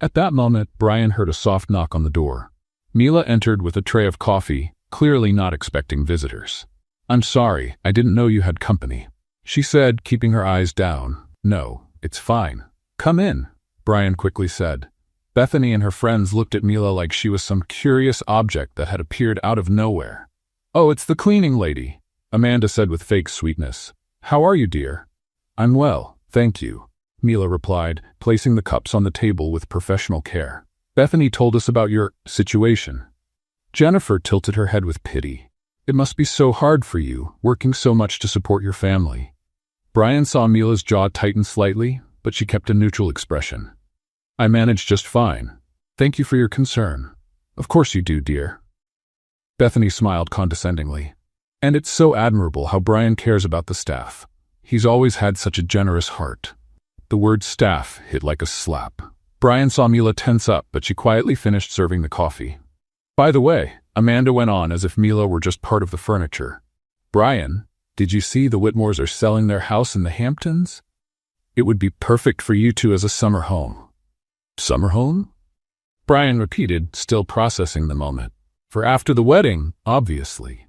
At that moment, Brian heard a soft knock on the door. Mila entered with a tray of coffee, clearly not expecting visitors. "I'm sorry, I didn't know you had company," she said, keeping her eyes down. "No, it's fine. Come in," Brian quickly said. Bethany and her friends looked at Mila like she was some curious object that had appeared out of nowhere. "Oh, it's the cleaning lady," Amanda said with fake sweetness. "How are you, dear?" "I'm well, thank you," Mila replied, placing the cups on the table with professional care. "Bethany told us about your situation." Jennifer tilted her head with pity. "It must be so hard for you, working so much to support your family." Brian saw Mila's jaw tighten slightly, but she kept a neutral expression. "I manage just fine. Thank you for your concern." "Of course you do, dear." Bethany smiled condescendingly. "And it's so admirable how Brian cares about the staff. He's always had such a generous heart." The word staff hit like a slap. Brian saw Mila tense up, but she quietly finished serving the coffee. "By the way," Amanda went on as if Mila were just part of the furniture. "Brian, did you see the Whitmores are selling their house in the Hamptons?" It would be perfect for you two as a summer home. Summer home? Brian repeated, still processing the moment. For after the wedding, obviously.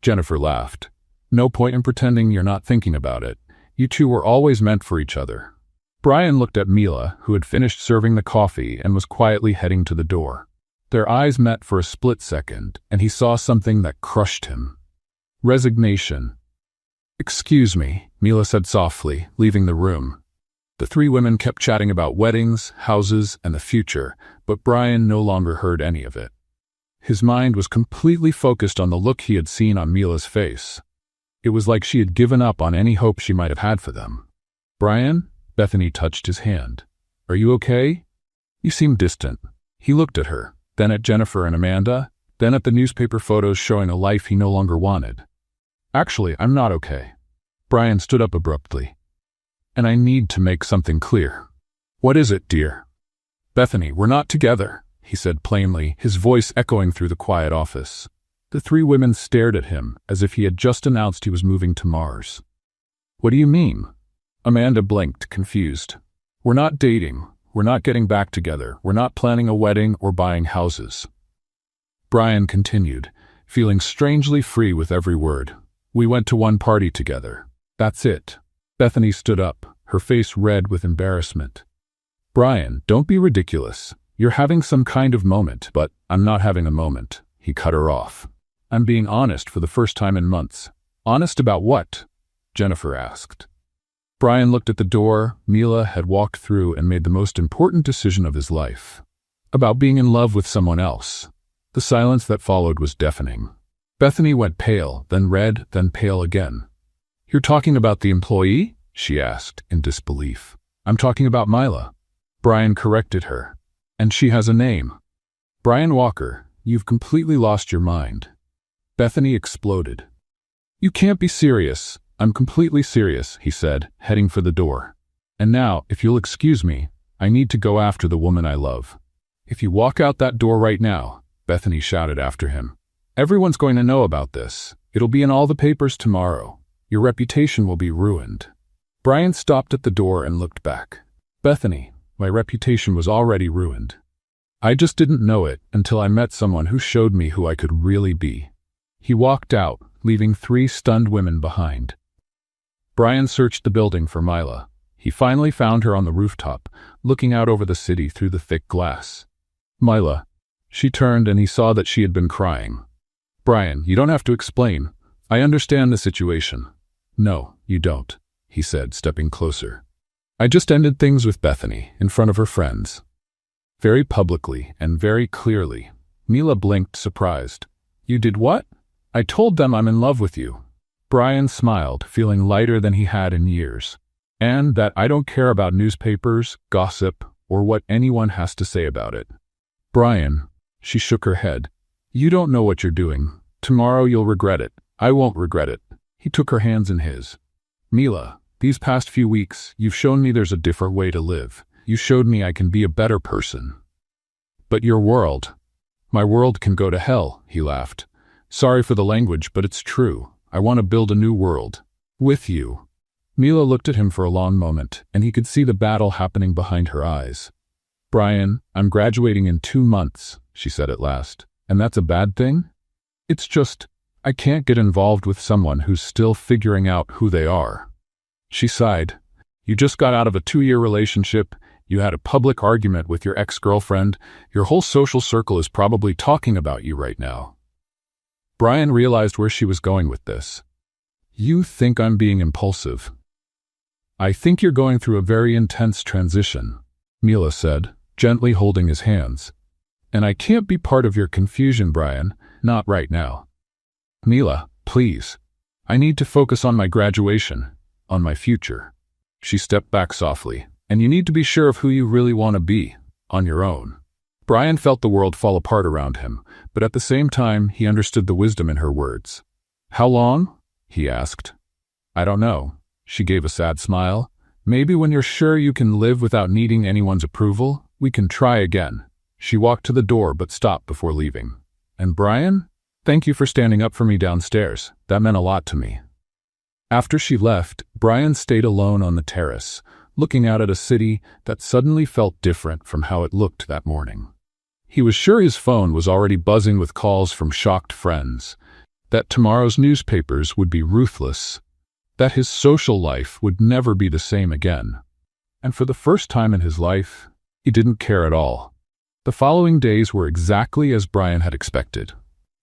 Jennifer laughed. No point in pretending you're not thinking about it. You two were always meant for each other. Brian looked at Mila, who had finished serving the coffee and was quietly heading to the door. Their eyes met for a split second, and he saw something that crushed him. Resignation. "Excuse me," Mila said softly, leaving the room. The three women kept chatting about weddings, houses, and the future, but Brian no longer heard any of it. His mind was completely focused on the look he had seen on Mila's face. It was like she had given up on any hope she might have had for them. "Brian?" Bethany touched his hand. "Are you okay? You seem distant." He looked at her, then at Jennifer and Amanda, then at the newspaper photos showing a life he no longer wanted. "Actually, I'm not okay." Brian stood up abruptly. "And I need to make something clear." "What is it, dear?" "Bethany, we're not together," he said plainly, his voice echoing through the quiet office. The three women stared at him as if he had just announced he was moving to Mars. "What do you mean?" Amanda blinked, confused. "We're not dating. We're not getting back together. We're not planning a wedding or buying houses." Brian continued, feeling strangely free with every word. "We went to one party together. That's it." Bethany stood up, her face red with embarrassment. "Brian, don't be ridiculous. You're having some kind of moment, but I'm not having a moment," he cut her off. "I'm being honest for the first time in months." "Honest about what?" Jennifer asked. Brian looked at the door Mila had walked through and made the most important decision of his life. About being in love with someone else. The silence that followed was deafening. Bethany went pale, then red, then pale again. "You're talking about the employee?" she asked, in disbelief. "I'm talking about Mila." Brian corrected her. "And she has a name." "Brian Walker, you've completely lost your mind." Bethany exploded. "You can't be serious." "I'm completely serious," he said, heading for the door. "And now, if you'll excuse me, I need to go after the woman I love." "If you walk out that door right now," Bethany shouted after him, "everyone's going to know about this. It'll be in all the papers tomorrow. Your reputation will be ruined." Brian stopped at the door and looked back. "Bethany, my reputation was already ruined. I just didn't know it until I met someone who showed me who I could really be." He walked out, leaving three stunned women behind. Brian searched the building for Mila. He finally found her on the rooftop, looking out over the city through the thick glass. "Mila." She turned and he saw that she had been crying. "Brian, you don't have to explain. I understand the situation." "No, you don't," he said, stepping closer. "I just ended things with Bethany, in front of her friends." Very publicly and very clearly. Mila blinked, surprised. "You did what?" "I told them I'm in love with you." Brian smiled, feeling lighter than he had in years. "And that I don't care about newspapers, gossip, or what anyone has to say about it." "Brian," she shook her head, "you don't know what you're doing. Tomorrow you'll regret it. I won't regret it." He took her hands in his. "Mila, these past few weeks, you've shown me there's a different way to live. You showed me I can be a better person. But your world—" "My world can go to hell," he laughed. "Sorry for the language, but it's true. I want to build a new world. With you." Mila looked at him for a long moment, and he could see the battle happening behind her eyes. "Brian, I'm graduating in 2 months," she said at last. "And that's a bad thing? It's just, I can't get involved with someone who's still figuring out who they are." She sighed. "You just got out of a 2-year relationship. You had a public argument with your ex-girlfriend. Your whole social circle is probably talking about you right now." Brian realized where she was going with this. "You think I'm being impulsive." "I think you're going through a very intense transition," Mila said, gently holding his hands. "And I can't be part of your confusion, Brian, not right now." "Mila, please. I need to focus on my graduation, on my future." She stepped back softly. "And you need to be sure of who you really want to be, on your own." Brian felt the world fall apart around him, but at the same time he understood the wisdom in her words. "How long?" he asked. "I don't know." She gave a sad smile. "Maybe when you're sure you can live without needing anyone's approval, we can try again." She walked to the door but stopped before leaving. "And Brian, thank you for standing up for me downstairs. That meant a lot to me." After she left, Brian stayed alone on the terrace, looking out at a city that suddenly felt different from how it looked that morning. He was sure his phone was already buzzing with calls from shocked friends, that tomorrow's newspapers would be ruthless, that his social life would never be the same again. And for the first time in his life, he didn't care at all. The following days were exactly as Brian had expected,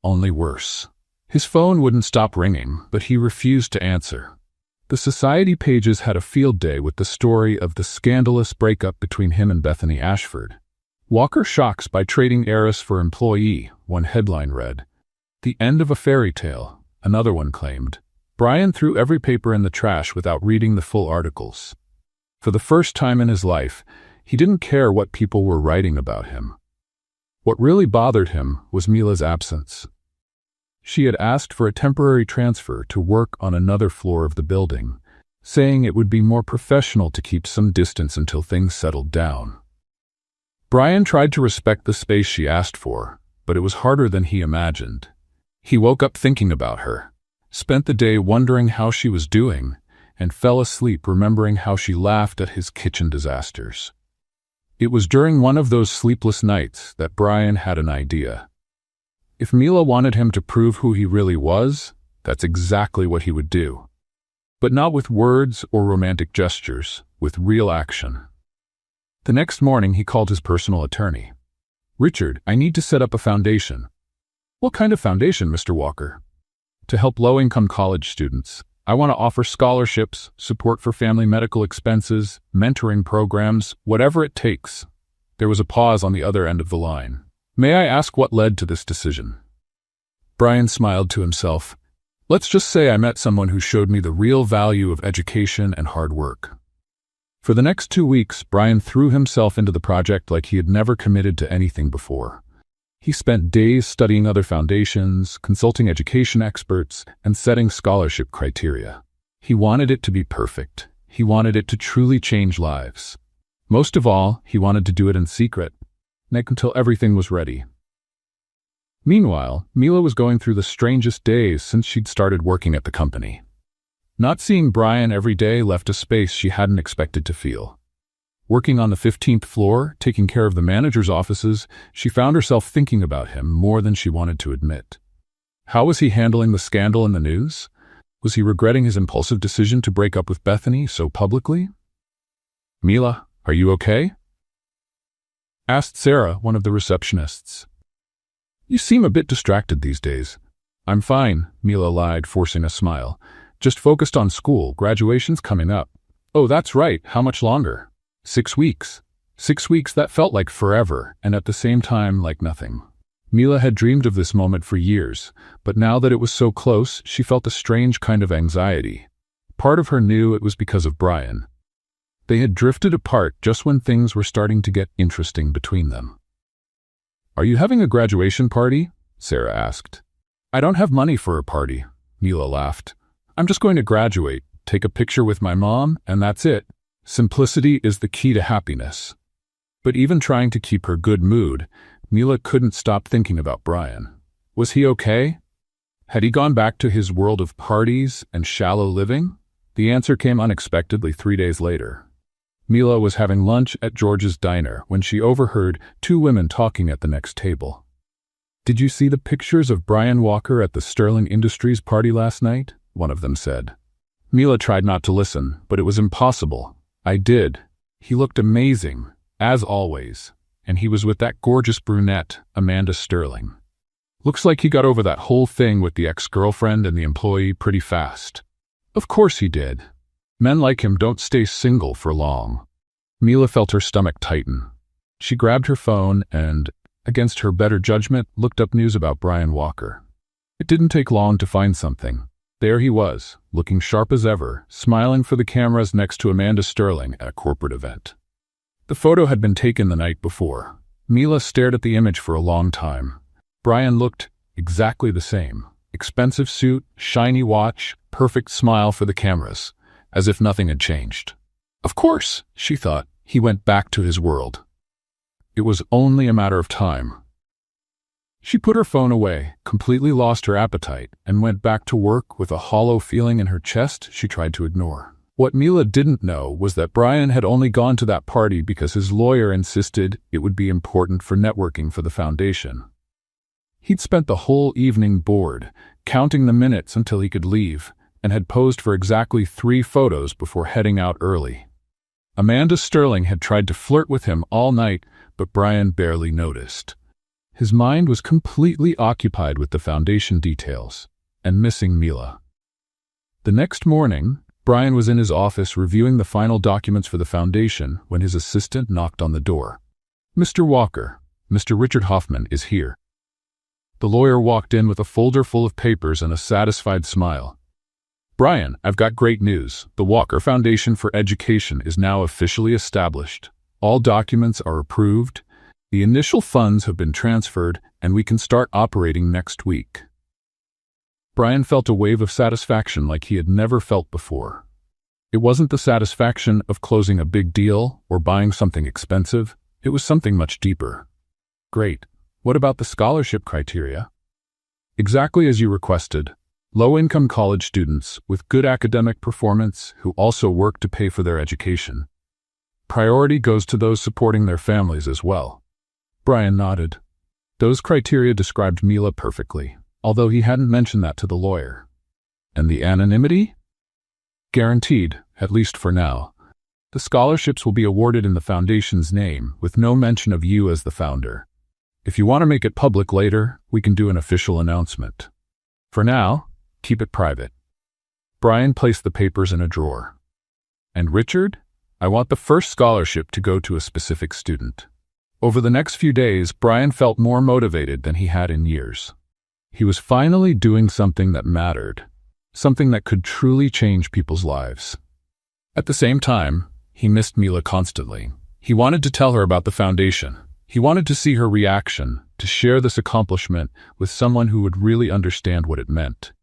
only worse. His phone wouldn't stop ringing, but he refused to answer. The society pages had a field day with the story of the scandalous breakup between him and Bethany Ashford. Walker shocks by trading heiress for employee, one headline read. The end of a fairy tale, another one claimed. Brian threw every paper in the trash without reading the full articles. For the first time in his life, he didn't care what people were writing about him. What really bothered him was Mila's absence. She had asked for a temporary transfer to work on another floor of the building, saying it would be more professional to keep some distance until things settled down. Brian tried to respect the space she asked for, but it was harder than he imagined. He woke up thinking about her, spent the day wondering how she was doing, and fell asleep remembering how she laughed at his kitchen disasters. It was during one of those sleepless nights that Brian had an idea. If Mila wanted him to prove who he really was, that's exactly what he would do. But not with words or romantic gestures, with real action. The next morning, he called his personal attorney. Richard, I need to set up a foundation. What kind of foundation, Mr. Walker? To help low-income college students. I want to offer scholarships, support for family medical expenses, mentoring programs, whatever it takes. There was a pause on the other end of the line. May I ask what led to this decision? Brian smiled to himself. Let's just say I met someone who showed me the real value of education and hard work. For the next 2 weeks, Brian threw himself into the project like he had never committed to anything before. He spent days studying other foundations, consulting education experts, and setting scholarship criteria. He wanted it to be perfect. He wanted it to truly change lives. Most of all, he wanted to do it in secret, until everything was ready. Meanwhile, Mila was going through the strangest days since she'd started working at the company. Not seeing Brian every day left a space she hadn't expected to feel. Working on the 15th floor, taking care of the manager's offices, she found herself thinking about him more than she wanted to admit. How was he handling the scandal in the news? Was he regretting his impulsive decision to break up with Bethany so publicly? Mila, are you okay? Asked Sarah, one of the receptionists. You seem a bit distracted these days. I'm fine, Mila lied, forcing a smile. Just focused on school, graduation's coming up. Oh, that's right, how much longer? 6 weeks. 6 weeks that felt like forever, and at the same time like nothing. Mila had dreamed of this moment for years, but now that it was so close, she felt a strange kind of anxiety. Part of her knew it was because of Brian. They had drifted apart just when things were starting to get interesting between them. Are you having a graduation party? Sarah asked. I don't have money for a party, Mila laughed. I'm just going to graduate, take a picture with my mom, and that's it. Simplicity is the key to happiness. But even trying to keep her good mood, Mila couldn't stop thinking about Brian. Was he okay? Had he gone back to his world of parties and shallow living? The answer came unexpectedly 3 days later. Mila was having lunch at George's diner when she overheard 2 women talking at the next table. Did you see the pictures of Brian Walker at the Sterling Industries party last night? One of them said. Mila tried not to listen, but it was impossible. I did. He looked amazing, as always, and he was with that gorgeous brunette, Amanda Sterling. Looks like he got over that whole thing with the ex-girlfriend and the employee pretty fast. Of course he did. Men like him don't stay single for long. Mila felt her stomach tighten. She grabbed her phone and, against her better judgment, looked up news about Brian Walker. It didn't take long to find something. There he was, looking sharp as ever, smiling for the cameras next to Amanda Sterling at a corporate event. The photo had been taken the night before. Mila stared at the image for a long time. Brian looked exactly the same. Expensive suit, shiny watch, perfect smile for the cameras, as if nothing had changed. Of course, she thought, he went back to his world. It was only a matter of time. She put her phone away, completely lost her appetite, and went back to work with a hollow feeling in her chest she tried to ignore. What Mila didn't know was that Brian had only gone to that party because his lawyer insisted it would be important for networking for the foundation. He'd spent the whole evening bored, counting the minutes until he could leave, and had posed for exactly 3 photos before heading out early. Amanda Sterling had tried to flirt with him all night, but Brian barely noticed. His mind was completely occupied with the foundation details, and missing Mila. The next morning, Brian was in his office reviewing the final documents for the foundation when his assistant knocked on the door. "Mr. Walker, Mr. Richard Hoffman is here." The lawyer walked in with a folder full of papers and a satisfied smile. "Brian, I've got great news. The Walker Foundation for Education is now officially established. All documents are approved, the initial funds have been transferred, and we can start operating next week." Brian felt a wave of satisfaction like he had never felt before. It wasn't the satisfaction of closing a big deal or buying something expensive. It was something much deeper. "Great. What about the scholarship criteria?" "Exactly as you requested. Low-income college students with good academic performance who also work to pay for their education. Priority goes to those supporting their families as well." Brian nodded. Those criteria described Mila perfectly, although he hadn't mentioned that to the lawyer. "And the anonymity?" "Guaranteed, at least for now. The scholarships will be awarded in the foundation's name, with no mention of you as the founder. If you want to make it public later, we can do an official announcement. For now, keep it private." Brian placed the papers in a drawer. "And Richard, I want the first scholarship to go to a specific student." Over the next few days, Brian felt more motivated than he had in years. He was finally doing something that mattered, something that could truly change people's lives. At the same time, he missed Mila constantly. He wanted to tell her about the foundation. He wanted to see her reaction, to share this accomplishment with someone who would really understand what it meant.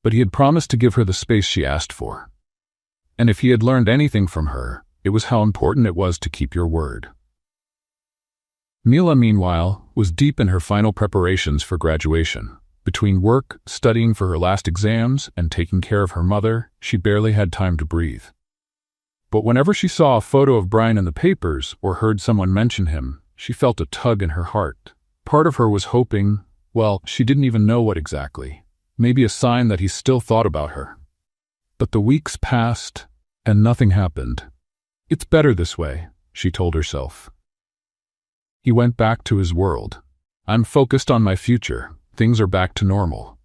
But he had promised to give her the space she asked for. And if he had learned anything from her, it was how important it was to keep your word. Mila, meanwhile, was deep in her final preparations for graduation. Between work, studying for her last exams, and taking care of her mother, she barely had time to breathe. But whenever she saw a photo of Brian in the papers or heard someone mention him, she felt a tug in her heart. Part of her was hoping, well, she didn't even know what exactly. Maybe a sign that he still thought about her. But the weeks passed, and nothing happened. "It's better this way," she told herself. He went back to his world. "I'm focused on my future. Things are back to normal."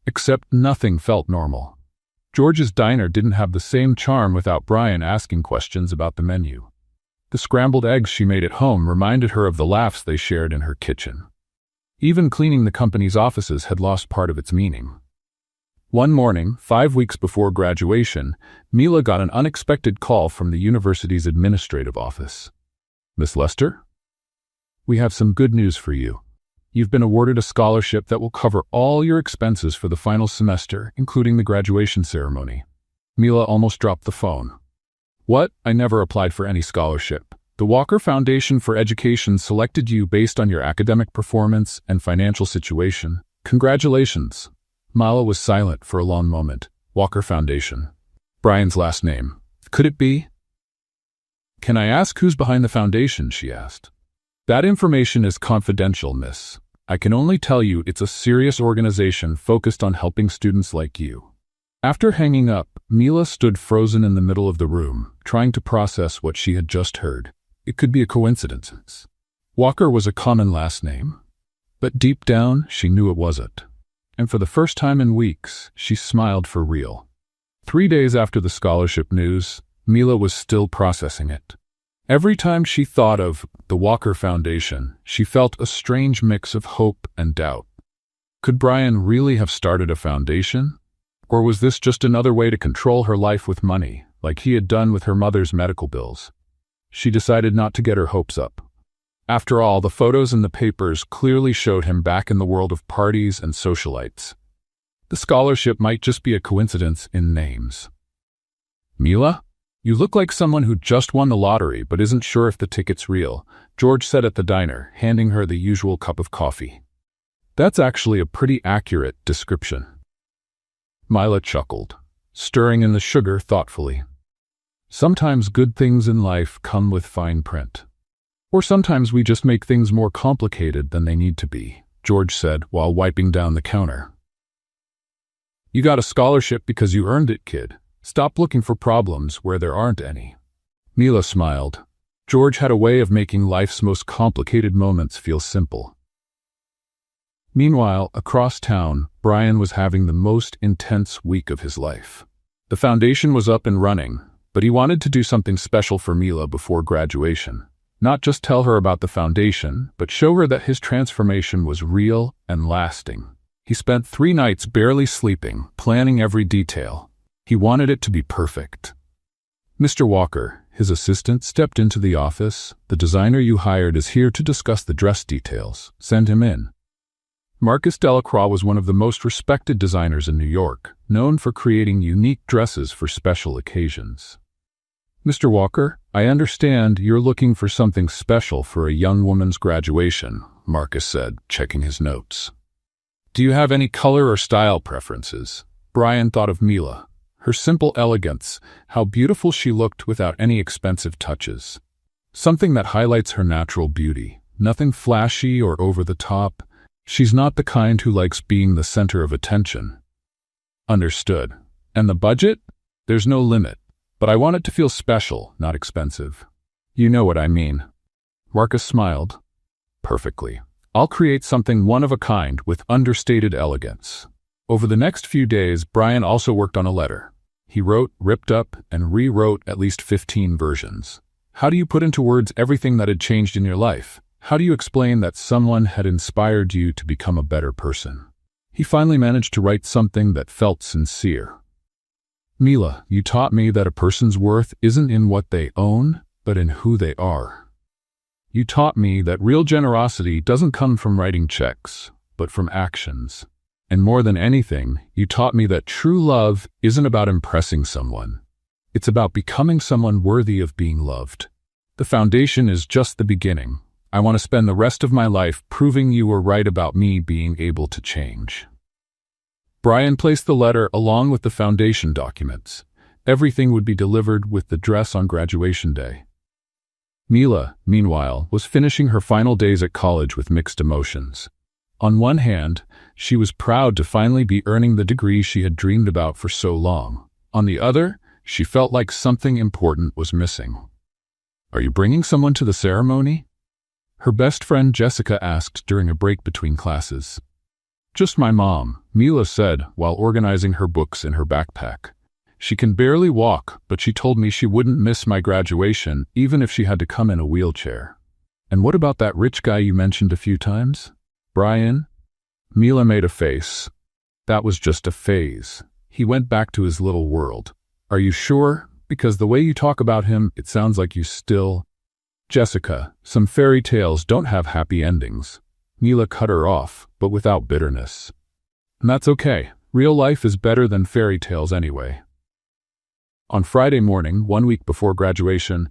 Except nothing felt normal. George's diner didn't have the same charm without Brian asking questions about the menu. The scrambled eggs she made at home reminded her of the laughs they shared in her kitchen. Even cleaning the company's offices had lost part of its meaning. One morning, 5 weeks before graduation, Mila got an unexpected call from the university's administrative office. "Miss Lester? We have some good news for you. You've been awarded a scholarship that will cover all your expenses for the final semester, including the graduation ceremony." Mila almost dropped the phone. "What? I never applied for any scholarship. The Walker Foundation for Education selected you based on your academic performance and financial situation. Congratulations." Mila was silent for a long moment. Walker Foundation. Brian's last name. Could it be? "Can I ask who's behind the foundation?" she asked. "That information is confidential, miss. I can only tell you it's a serious organization focused on helping students like you." After hanging up, Mila stood frozen in the middle of the room, trying to process what she had just heard. It could be a coincidence. Walker was a common last name. But deep down, she knew it wasn't. And for the first time in weeks, she smiled for real. 3 days after the scholarship news, Mila was still processing it. Every time she thought of the Walker Foundation, she felt a strange mix of hope and doubt. Could Brian really have started a foundation? Or was this just another way to control her life with money, like he had done with her mother's medical bills? She decided not to get her hopes up. After all, the photos in the papers clearly showed him back in the world of parties and socialites. The scholarship might just be a coincidence in names. "Mila? You look like someone who just won the lottery but isn't sure if the ticket's real," George said at the diner, handing her the usual cup of coffee. "That's actually a pretty accurate description." Mila chuckled. stirring in the sugar thoughtfully. Sometimes good things in life come with fine print. Or sometimes we just make things more complicated than they need to be, George said while wiping down the counter. You got a scholarship because you earned it, kid. Stop looking for problems where there aren't any. Mila smiled. George had a way of making life's most complicated moments feel simple. Meanwhile, across town, Brian was having the most intense week of his life. The foundation was up and running, but he wanted to do something special for Mila before graduation. Not just tell her about the foundation, but show her that his transformation was real and lasting. He spent 3 nights barely sleeping, planning every detail. He wanted it to be perfect. Mr. Walker, his assistant, stepped into the office. The designer you hired is here to discuss the dress details. Send him in. Marcus Delacroix was one of the most respected designers in New York, known for creating unique dresses for special occasions. Mr. Walker, I understand you're looking for something special for a young woman's graduation, Marcus said, checking his notes. Do you have any color or style preferences? Brian thought of Mila. Her simple elegance, how beautiful she looked without any expensive touches. Something that highlights her natural beauty, nothing flashy or over the top. She's not the kind who likes being the center of attention. Understood. And the budget? There's no limit. But I want it to feel special, not expensive. You know what I mean. Marcus smiled. Perfectly. I'll create something one of a kind with understated elegance. Over the next few days, Brian also worked on a letter. He wrote, ripped up, and rewrote at least 15 versions. How do you put into words everything that had changed in your life? How do you explain that someone had inspired you to become a better person? He finally managed to write something that felt sincere. Mila, you taught me that a person's worth isn't in what they own, but in who they are. You taught me that real generosity doesn't come from writing checks, but from actions. And more than anything, you taught me that true love isn't about impressing someone. It's about becoming someone worthy of being loved. The foundation is just the beginning. I want to spend the rest of my life proving you were right about me being able to change. Brian placed the letter along with the foundation documents. Everything would be delivered with the dress on graduation day. Mila, meanwhile, was finishing her final days at college with mixed emotions. On one hand, she was proud to finally be earning the degree she had dreamed about for so long. On the other, she felt like something important was missing. Are you bringing someone to the ceremony? Her best friend Jessica asked during a break between classes. Just my mom, Mila said while organizing her books in her backpack. She can barely walk, but she told me she wouldn't miss my graduation even if she had to come in a wheelchair. And what about that rich guy you mentioned a few times? Brian? Mila made a face. That was just a phase. He went back to his little world. Are you sure? Because the way you talk about him, it sounds like you still... Jessica, some fairy tales don't have happy endings. Mila cut her off, but without bitterness. And that's okay. Real life is better than fairy tales anyway. On Friday morning, 1 week before graduation,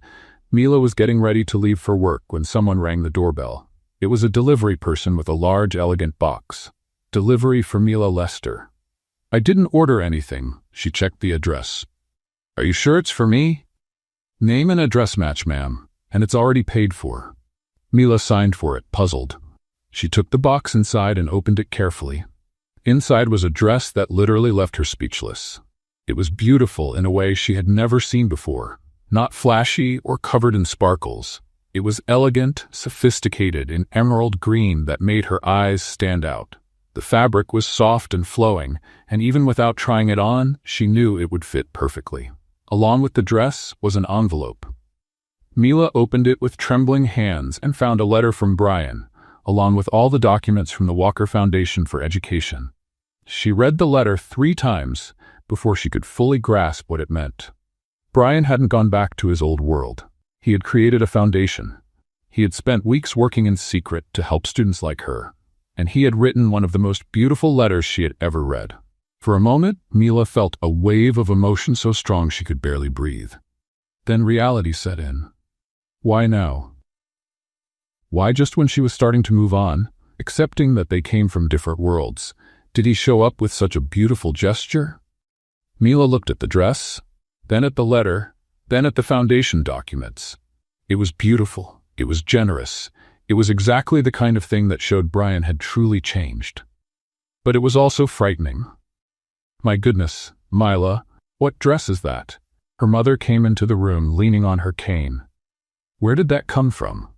Mila was getting ready to leave for work when someone rang the doorbell. It was a delivery person with a large, elegant box. Delivery for Mila Lester. I didn't order anything. She checked the address. Are you sure it's for me? Name and address match, ma'am, and it's already paid for. Mila signed for it, puzzled. She took the box inside and opened it carefully. Inside was a dress that literally left her speechless. It was beautiful in a way she had never seen before. Not flashy or covered in sparkles. It was elegant, sophisticated in emerald green that made her eyes stand out. The fabric was soft and flowing, and even without trying it on, she knew it would fit perfectly. Along with the dress was an envelope. Mila opened it with trembling hands and found a letter from Brian, along with all the documents from the Walker Foundation for Education. She read the letter 3 times before she could fully grasp what it meant. Brian hadn't gone back to his old world. He had created a foundation. He had spent weeks working in secret to help students like her, and he had written one of the most beautiful letters she had ever read. For a moment, Mila felt a wave of emotion so strong she could barely breathe. Then reality set in. Why now? Why just when she was starting to move on, accepting that they came from different worlds, did he show up with such a beautiful gesture? Mila looked at the dress, then at the letter, then at the foundation documents. It was beautiful. It was generous. It was exactly the kind of thing that showed Brian had truly changed. But it was also frightening. My goodness, Mila, what dress is that? Her mother came into the room leaning on her cane. Where did that come from?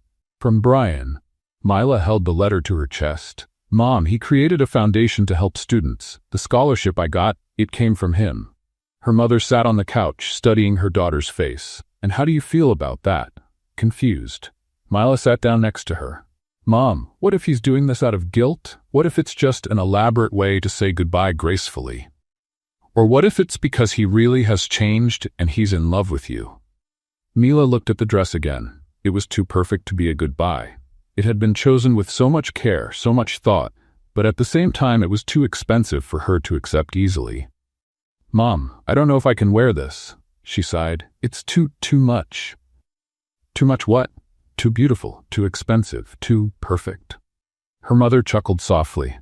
From Brian. Mila held the letter to her chest. Mom, he created a foundation to help students. The scholarship I got, it came from him. Her mother sat on the couch, studying her daughter's face. And how do you feel about that? Confused. Mila sat down next to her. Mom, what if he's doing this out of guilt? What if it's just an elaborate way to say goodbye gracefully? Or what if it's because he really has changed and he's in love with you? Mila looked at the dress again. It was too perfect to be a goodbye. It had been chosen with so much care, so much thought, but at the same time it was too expensive for her to accept easily. Mom, I don't know if I can wear this, she sighed. It's too much. Too much what? Too beautiful, too expensive, too perfect. Her mother chuckled softly.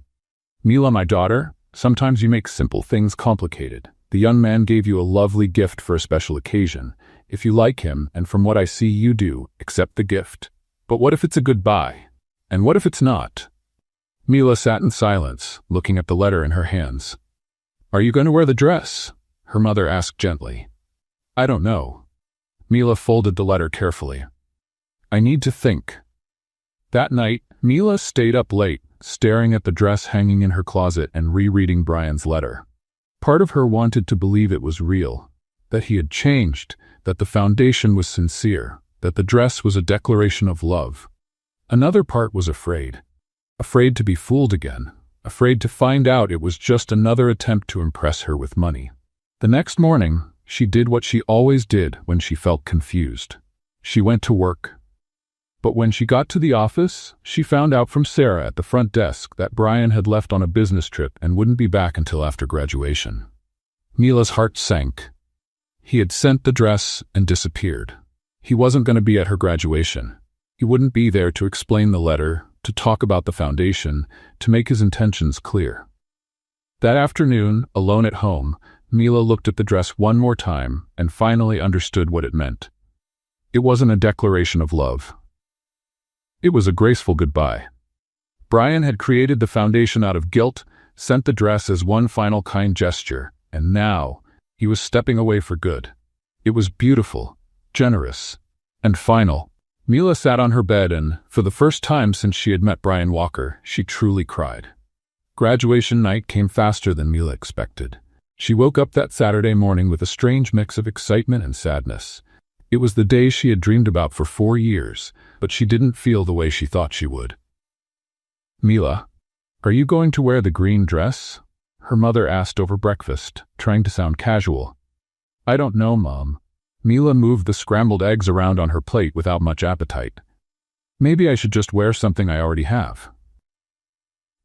Mila, my daughter, sometimes you make simple things complicated. The young man gave you a lovely gift for a special occasion. If you like him, and from what I see you do, accept the gift. But what if it's a goodbye? And what if it's not? Mila sat in silence, looking at the letter in her hands. Are you going to wear the dress? Her mother asked gently. I don't know. Mila folded the letter carefully. I need to think. That night, Mila stayed up late, staring at the dress hanging in her closet and rereading Brian's letter. Part of her wanted to believe it was real, that he had changed, that the foundation was sincere, that the dress was a declaration of love. Another part was afraid to be fooled again, afraid to find out it was just another attempt to impress her with money. The next morning, she did what she always did when she felt confused. She went to work. But when she got to the office, she found out from Sarah at the front desk that Brian had left on a business trip and wouldn't be back until after graduation. Mila's heart sank. He had sent the dress and disappeared. He wasn't going to be at her graduation. He wouldn't be there to explain the letter, to talk about the foundation, to make his intentions clear. That afternoon, alone at home, Mila looked at the dress one more time and finally understood what it meant. It wasn't a declaration of love. It was a graceful goodbye. Brian had created the foundation out of guilt, sent the dress as one final kind gesture, and now he was stepping away for good. It was beautiful, generous, and final. Mila sat on her bed and, for the first time since she had met Brian Walker, she truly cried. Graduation night came faster than Mila expected. She woke up that Saturday morning with a strange mix of excitement and sadness. It was the day she had dreamed about for 4 years, but she didn't feel the way she thought she would. Mila, are you going to wear the green dress? Her mother asked over breakfast, trying to sound casual. I don't know, Mom. Mila moved the scrambled eggs around on her plate without much appetite. Maybe I should just wear something I already have.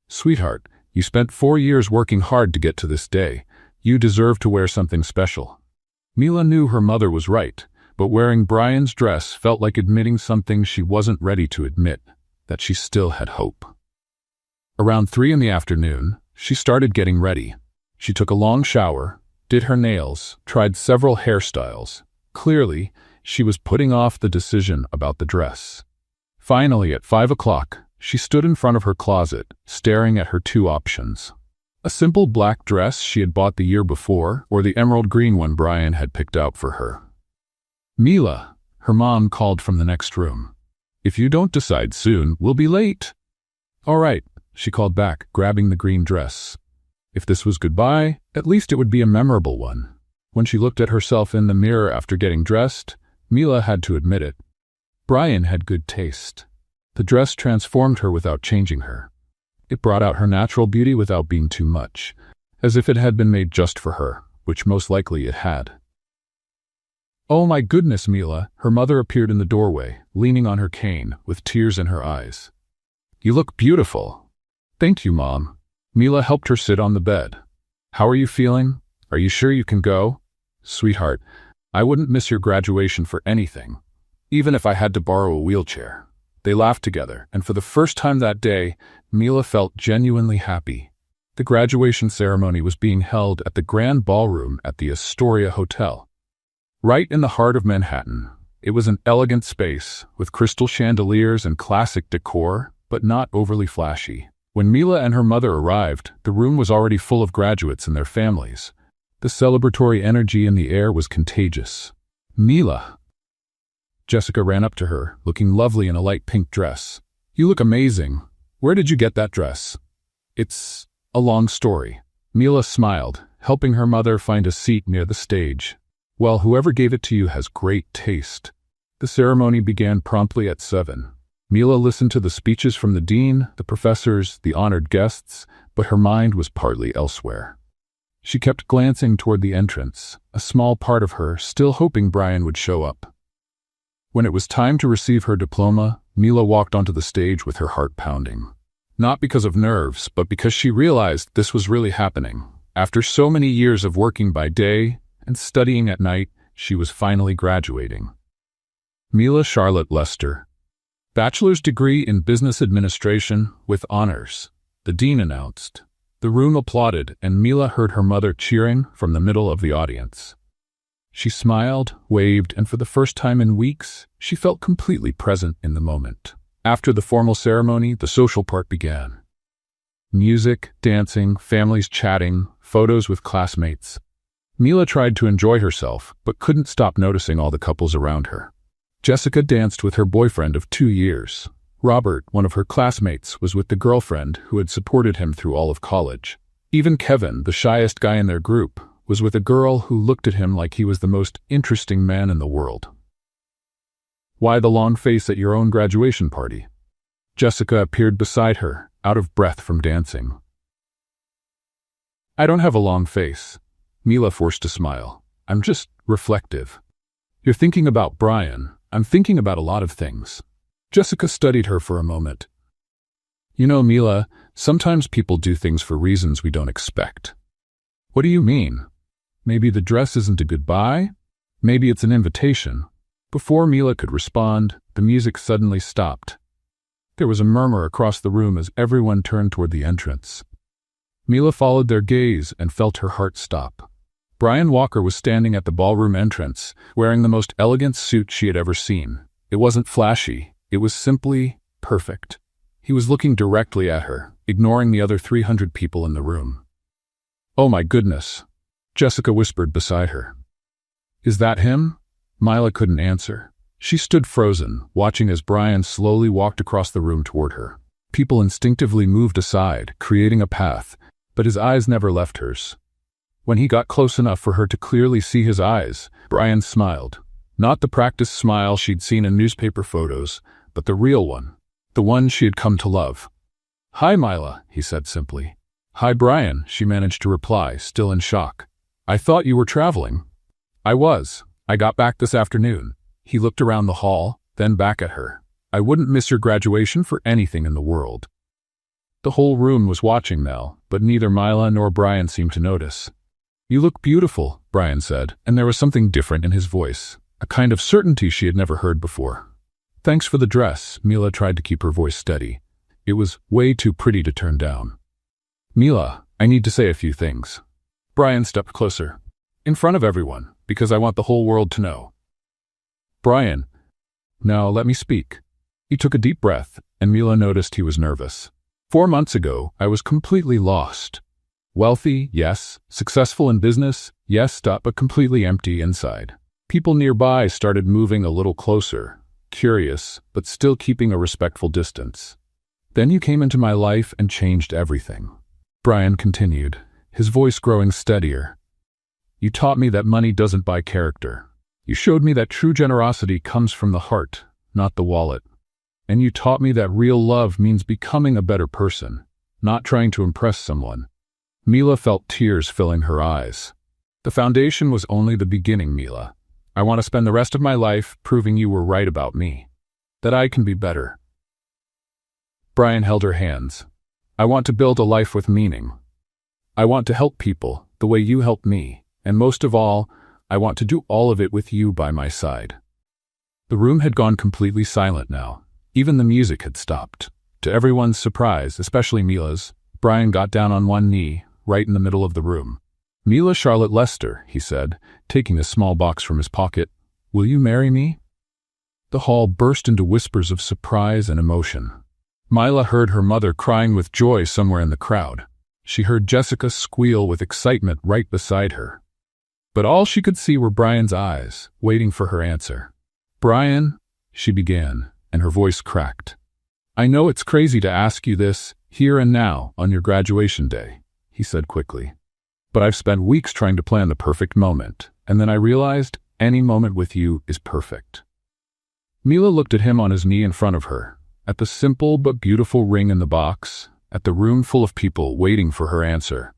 Sweetheart, you spent 4 years working hard to get to this day. You deserve to wear something special. Mila knew her mother was right, but wearing Brian's dress felt like admitting something she wasn't ready to admit, that she still had hope. Around 3 in the afternoon, she started getting ready. She took a long shower, did her nails, tried several hairstyles. Clearly, she was putting off the decision about the dress. Finally, at 5 o'clock, she stood in front of her closet, staring at her 2 options. A simple black dress she had bought the year before, or the emerald green one Brian had picked out for her. Mila, her mom called from the next room. If you don't decide soon, we'll be late. All right, she called back, grabbing the green dress. If this was goodbye, at least it would be a memorable one. When she looked at herself in the mirror after getting dressed, Mila had to admit it. Brian had good taste. The dress transformed her without changing her. It brought out her natural beauty without being too much, as if it had been made just for her, which most likely it had. Oh my goodness, Mila, her mother appeared in the doorway, leaning on her cane, with tears in her eyes. You look beautiful. Thank you, Mom. Mila helped her sit on the bed. How are you feeling? Are you sure you can go? Sweetheart, I wouldn't miss your graduation for anything, even if I had to borrow a wheelchair. They laughed together, and for the first time that day, Mila felt genuinely happy. The graduation ceremony was being held at the Grand Ballroom at the Astoria Hotel. Right in the heart of Manhattan, it was an elegant space with crystal chandeliers and classic decor, but not overly flashy. When Mila and her mother arrived, the room was already full of graduates and their families. The celebratory energy in the air was contagious. "Mila." Jessica ran up to her, looking lovely in a light pink dress. "You look amazing. Where did you get that dress?" "It's a long story." Mila smiled, helping her mother find a seat near the stage. "Well, whoever gave it to you has great taste." The ceremony began promptly at 7. Mila listened to the speeches from the dean, the professors, the honored guests, but her mind was partly elsewhere. She kept glancing toward the entrance, a small part of her still hoping Brian would show up. When it was time to receive her diploma, Mila walked onto the stage with her heart pounding. Not because of nerves, but because she realized this was really happening. After so many years of working by day and studying at night, she was finally graduating. Mila Charlotte Lester, bachelor's degree in business administration with honors, the dean announced. The room applauded, and Mila heard her mother cheering from the middle of the audience. She smiled, waved, and for the first time in weeks, she felt completely present in the moment. After the formal ceremony, the social part began. Music, dancing, families chatting, photos with classmates. Mila tried to enjoy herself, but couldn't stop noticing all the couples around her. Jessica danced with her boyfriend of 2 years. Robert, one of her classmates, was with the girlfriend who had supported him through all of college. Even Kevin, the shyest guy in their group, was with a girl who looked at him like he was the most interesting man in the world. "Why the long face at your own graduation party?" Jessica appeared beside her, out of breath from dancing. "I don't have a long face." Mila forced a smile. "I'm just reflective." "You're thinking about Brian. I'm thinking about a lot of things." Jessica studied her for a moment. "You know, Mila, sometimes people do things for reasons we don't expect." "What do you mean?" "Maybe the dress isn't a goodbye? Maybe it's an invitation." Before Mila could respond, the music suddenly stopped. There was a murmur across the room as everyone turned toward the entrance. Mila followed their gaze and felt her heart stop. Brian Walker was standing at the ballroom entrance, wearing the most elegant suit she had ever seen. It wasn't flashy, it was simply perfect. He was looking directly at her, ignoring the other 300 people in the room. "Oh my goodness," Jessica whispered beside her. "Is that him?" Mila couldn't answer. She stood frozen, watching as Brian slowly walked across the room toward her. People instinctively moved aside, creating a path, but his eyes never left hers. When he got close enough for her to clearly see his eyes, Brian smiled. Not the practiced smile she'd seen in newspaper photos, but the real one. The one she had come to love. "Hi, Mila," he said simply. "Hi, Brian," she managed to reply, still in shock. "I thought you were traveling." "I was. I got back this afternoon." He looked around the hall, then back at her. "I wouldn't miss your graduation for anything in the world." The whole room was watching Mel, but neither Mila nor Brian seemed to notice. "You look beautiful," Brian said, and there was something different in his voice, a kind of certainty she had never heard before. "Thanks for the dress," Mila tried to keep her voice steady. It was way too pretty to turn down. "Mila, I need to say a few things." Brian stepped closer. "In front of everyone, because I want the whole world to know." "Brian, now let me speak." He took a deep breath, and Mila noticed he was nervous. 4 months ago, I was completely lost. Wealthy, yes. Successful in business, yes, but completely empty inside. People nearby started moving a little closer, curious, but still keeping a respectful distance. Then you came into my life and changed everything. Brian continued, his voice growing steadier. You taught me that money doesn't buy character. You showed me that true generosity comes from the heart, not the wallet. And you taught me that real love means becoming a better person, not trying to impress someone. Mila felt tears filling her eyes. The foundation was only the beginning, Mila. I want to spend the rest of my life proving you were right about me. That I can be better. Brian held her hands. I want to build a life with meaning. I want to help people the way you helped me. And most of all, I want to do all of it with you by my side. The room had gone completely silent now. Even the music had stopped. To everyone's surprise, especially Mila's, Brian got down on one knee, right in the middle of the room. "Mila Charlotte Lester," he said, taking a small box from his pocket. "Will you marry me?" The hall burst into whispers of surprise and emotion. Mila heard her mother crying with joy somewhere in the crowd. She heard Jessica squeal with excitement right beside her. But all she could see were Brian's eyes, waiting for her answer. "Brian," she began, and her voice cracked. "I know it's crazy to ask you this, here and now, on your graduation day," he said quickly. "But I've spent weeks trying to plan the perfect moment, and then I realized any moment with you is perfect." Mila looked at him on his knee in front of her, at the simple but beautiful ring in the box, at the room full of people waiting for her answer.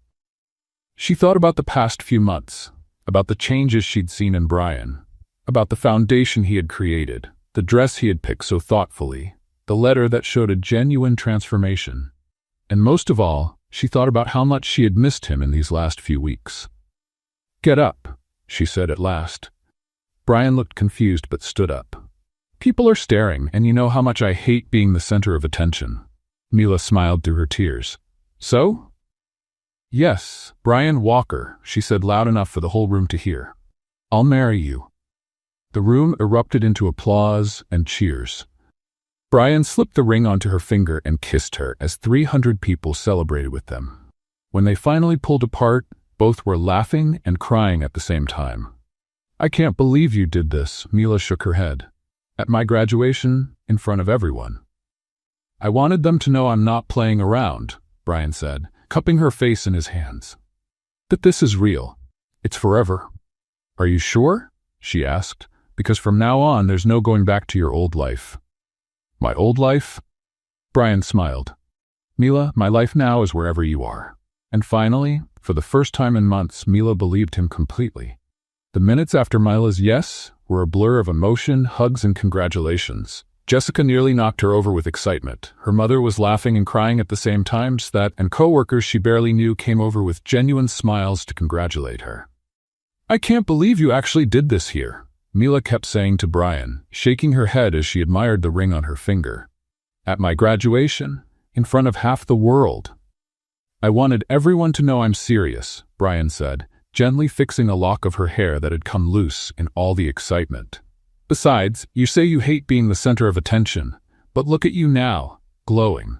She thought about the past few months, about the changes she'd seen in Brian, about the foundation he had created, the dress he had picked so thoughtfully, the letter that showed a genuine transformation. And most of all, she thought about how much she had missed him in these last few weeks. "Get up," she said at last. Brian looked confused but stood up. "People are staring, and you know how much I hate being the center of attention." Mila smiled through her tears. "So?" "Yes, Brian Walker," she said loud enough for the whole room to hear. "I'll marry you." The room erupted into applause and cheers. Brian slipped the ring onto her finger and kissed her as 300 people celebrated with them. When they finally pulled apart, both were laughing and crying at the same time. "I can't believe you did this," Mila shook her head. "At my graduation, in front of everyone." "I wanted them to know I'm not playing around," Brian said, cupping her face in his hands. "That this is real. It's forever." "Are you sure?" she asked, "because from now on there's no going back to your old life." "My old life?" Brian smiled. "Mila, my life now is wherever you are." And finally, for the first time in months, Mila believed him completely. The minutes after Mila's yes were a blur of emotion, hugs, and congratulations. Jessica nearly knocked her over with excitement. Her mother was laughing and crying at the same time, and co-workers she barely knew came over with genuine smiles to congratulate her. "I can't believe you actually did this here," Mila kept saying to Brian, shaking her head as she admired the ring on her finger. "At my graduation, in front of half the world." "I wanted everyone to know I'm serious," Brian said, gently fixing a lock of her hair that had come loose in all the excitement. "Besides, you say you hate being the center of attention, but look at you now, glowing."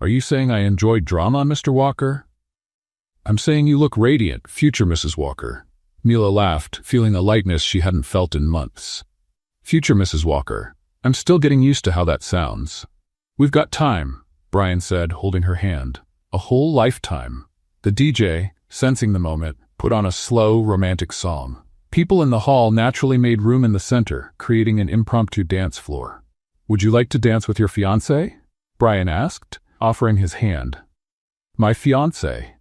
"Are you saying I enjoy drama, Mr. Walker?" "I'm saying you look radiant, future Mrs. Walker." Mila laughed, feeling a lightness she hadn't felt in months. "Future Mrs. Walker. I'm still getting used to how that sounds." "We've got time," Brian said, holding her hand. "A whole lifetime." The DJ, sensing the moment, put on a slow, romantic song. People in the hall naturally made room in the center, creating an impromptu dance floor. "Would you like to dance with your fiancé?" Brian asked, offering his hand. "My fiancé."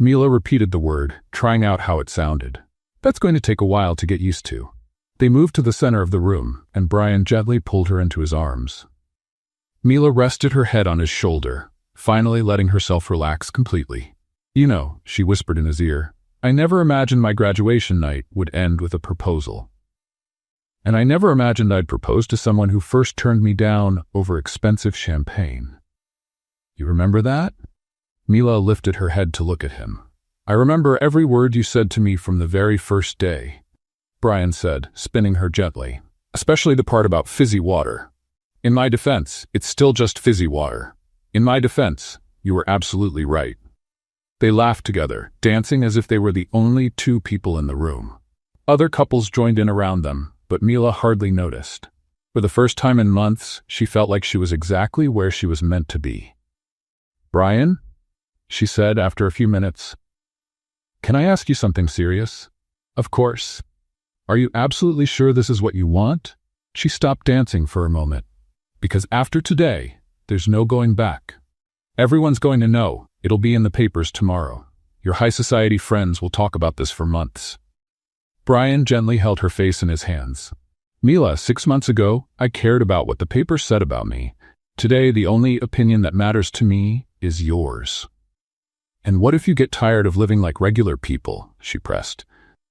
Mila repeated the word, trying out how it sounded. "That's going to take a while to get used to." They moved to the center of the room, and Brian gently pulled her into his arms. Mila rested her head on his shoulder, finally letting herself relax completely. "You know," she whispered in his ear, "I never imagined my graduation night would end with a proposal. And I never imagined I'd propose to someone who first turned me down over expensive champagne." "You remember that?" Mila lifted her head to look at him. "I remember every word you said to me from the very first day," Brian said, spinning her gently, "especially the part about fizzy water. In my defense, it's still just fizzy water. In my defense, you were absolutely right." They laughed together, dancing as if they were the only two people in the room. Other couples joined in around them, but Mila hardly noticed. For the first time in months, she felt like she was exactly where she was meant to be. "Brian?" she said after a few minutes. "Can I ask you something serious?" "Of course." "Are you absolutely sure this is what you want?" She stopped dancing for a moment. "Because after today, there's no going back. Everyone's going to know. It'll be in the papers tomorrow. Your high society friends will talk about this for months." Brian gently held her face in his hands. "Mila, 6 months ago, I cared about what the papers said about me. Today, the only opinion that matters to me is yours." "And what if you get tired of living like regular people?" she pressed.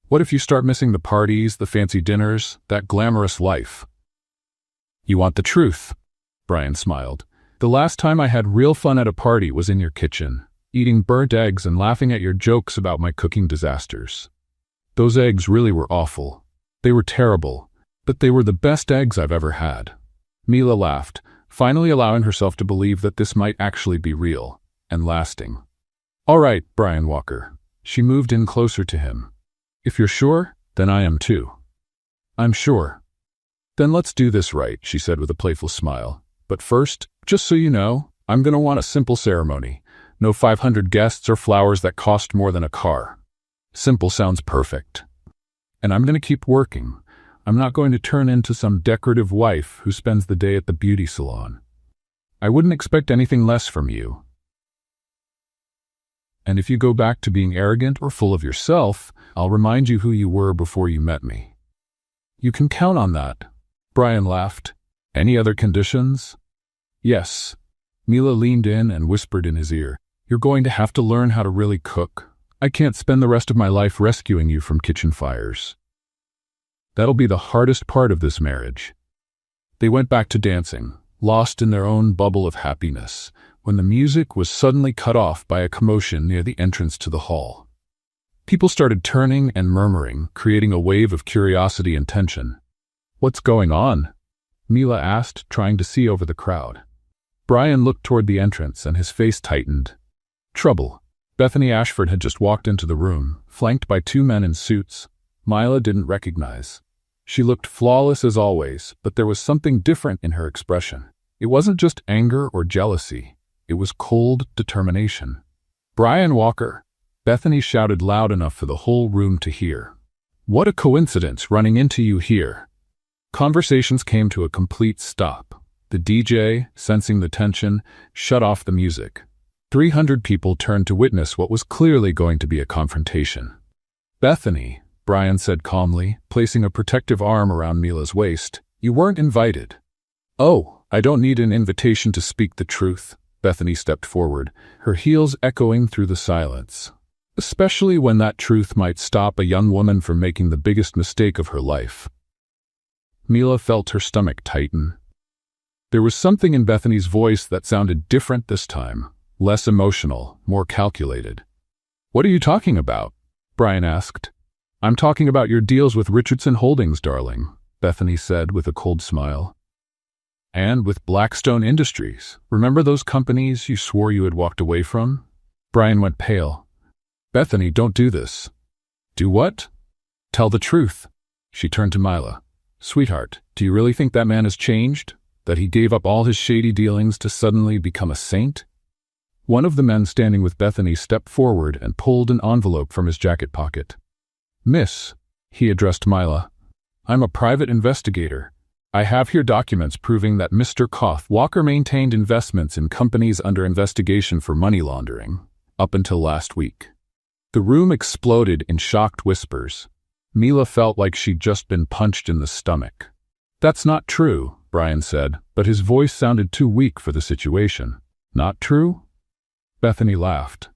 "What if you start missing the parties, the fancy dinners, that glamorous life?" "You want the truth," Brian smiled. The last time I had real fun at a party was in your kitchen, eating burnt eggs and laughing at your jokes about my cooking disasters. Those eggs really were awful. They were terrible, but they were the best eggs I've ever had." Mila laughed, finally allowing herself to believe that this might actually be real and lasting. "All right, Brian Walker." She moved in closer to him. "If you're sure, then I am too." "I'm sure." "Then let's do this right," she said with a playful smile. "But first, just so you know, I'm going to want a simple ceremony. No 500 guests or flowers that cost more than a car. Simple sounds perfect. And I'm going to keep working. I'm not going to turn into some decorative wife who spends the day at the beauty salon. I wouldn't expect anything less from you. And if you go back to being arrogant or full of yourself, I'll remind you who you were before you met me." "You can count on that." Brian laughed. "Any other conditions?" "Yes." Mila leaned in and whispered in his ear, "You're going to have to learn how to really cook. I can't spend the rest of my life rescuing you from kitchen fires. That'll be the hardest part of this marriage." They went back to dancing, lost in their own bubble of happiness, when the music was suddenly cut off by a commotion near the entrance to the hall. People started turning and murmuring, creating a wave of curiosity and tension. "What's going on?" Mila asked, trying to see over the crowd. Brian looked toward the entrance and his face tightened. "Trouble." Bethany Ashford had just walked into the room, flanked by two men in suits Mila didn't recognize. She looked flawless as always, but there was something different in her expression. It wasn't just anger or jealousy. It was cold determination. "Brian Walker!" Bethany shouted loud enough for the whole room to hear. "What a coincidence running into you here." Conversations came to a complete stop. The DJ, sensing the tension, shut off the music. 300 people turned to witness what was clearly going to be a confrontation. "Bethany," Brian said calmly, placing a protective arm around Mila's waist, "you weren't invited." "Oh, I don't need an invitation to speak the truth." Bethany stepped forward, her heels echoing through the silence. Especially when that truth might stop a young woman from making the biggest mistake of her life. Mila felt her stomach tighten. There was something in Bethany's voice that sounded different this time. Less emotional, more calculated. "What are you talking about?" Brian asked. "I'm talking about your deals with Richardson Holdings, darling," Bethany said with a cold smile. "And with Blackstone Industries. Remember those companies you swore you had walked away from?" Brian went pale. "Bethany, don't do this." "Do what?" "Tell the truth." She turned to Mila. "Sweetheart, do you really think that man has changed? That he gave up all his shady dealings to suddenly become a saint?" One of the men standing with Bethany stepped forward and pulled an envelope from his jacket pocket. "Miss," he addressed Mila, "I'm a private investigator. I have here documents proving that Mr. Koth Walker maintained investments in companies under investigation for money laundering, up until last week." The room exploded in shocked whispers. Mila felt like she'd just been punched in the stomach. "That's not true," Brian said, but his voice sounded too weak for the situation. "Not true?" Bethany laughed.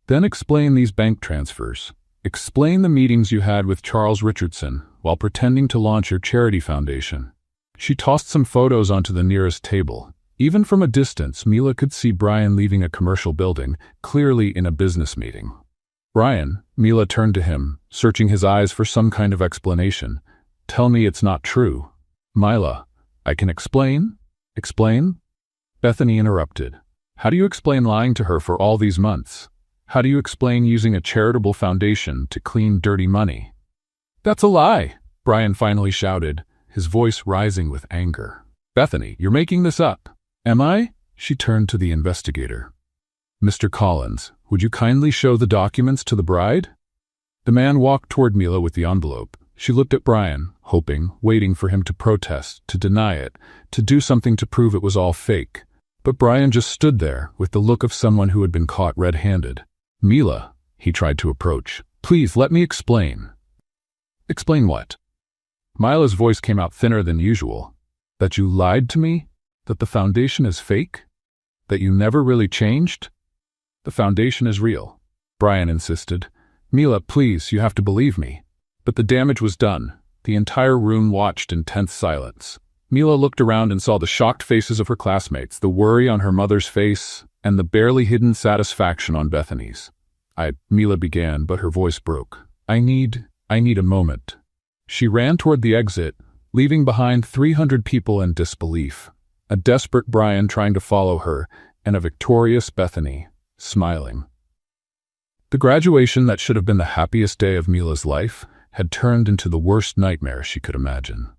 "Then explain these bank transfers. Explain the meetings you had with Charles Richardson while pretending to launch your charity foundation." She tossed some photos onto the nearest table. Even from a distance, Mila could see Brian leaving a commercial building, clearly in a business meeting. "Brian," Mila turned to him, searching his eyes for some kind of explanation. "Tell me it's not true." "Mila, I can explain." "Explain?" Bethany interrupted. "How do you explain lying to her for all these months? How do you explain using a charitable foundation to clean dirty money?" "That's a lie," Brian finally shouted, his voice rising with anger. "Bethany, you're making this up." "Am I?" She turned to the investigator. "Mr. Collins, would you kindly show the documents to the bride?" The man walked toward Mila with the envelope. She looked at Brian, hoping, waiting for him to protest, to deny it, to do something to prove it was all fake. But Brian just stood there, with the look of someone who had been caught red-handed. "Mila," he tried to approach, "please let me explain." "Explain what?" Mila's voice came out thinner than usual. "That you lied to me? That the foundation is fake? That you never really changed?" "The foundation is real," Brian insisted. "Mila, please, you have to believe me." But the damage was done. The entire room watched in tense silence. Mila looked around and saw the shocked faces of her classmates, the worry on her mother's face, and the barely hidden satisfaction on Bethany's. Mila began, but her voice broke. I need a moment. She ran toward the exit, leaving behind 300 people in disbelief. A desperate Brian trying to follow her, and a victorious Bethany, smiling. The graduation that should have been the happiest day of Mila's life had turned into the worst nightmare she could imagine.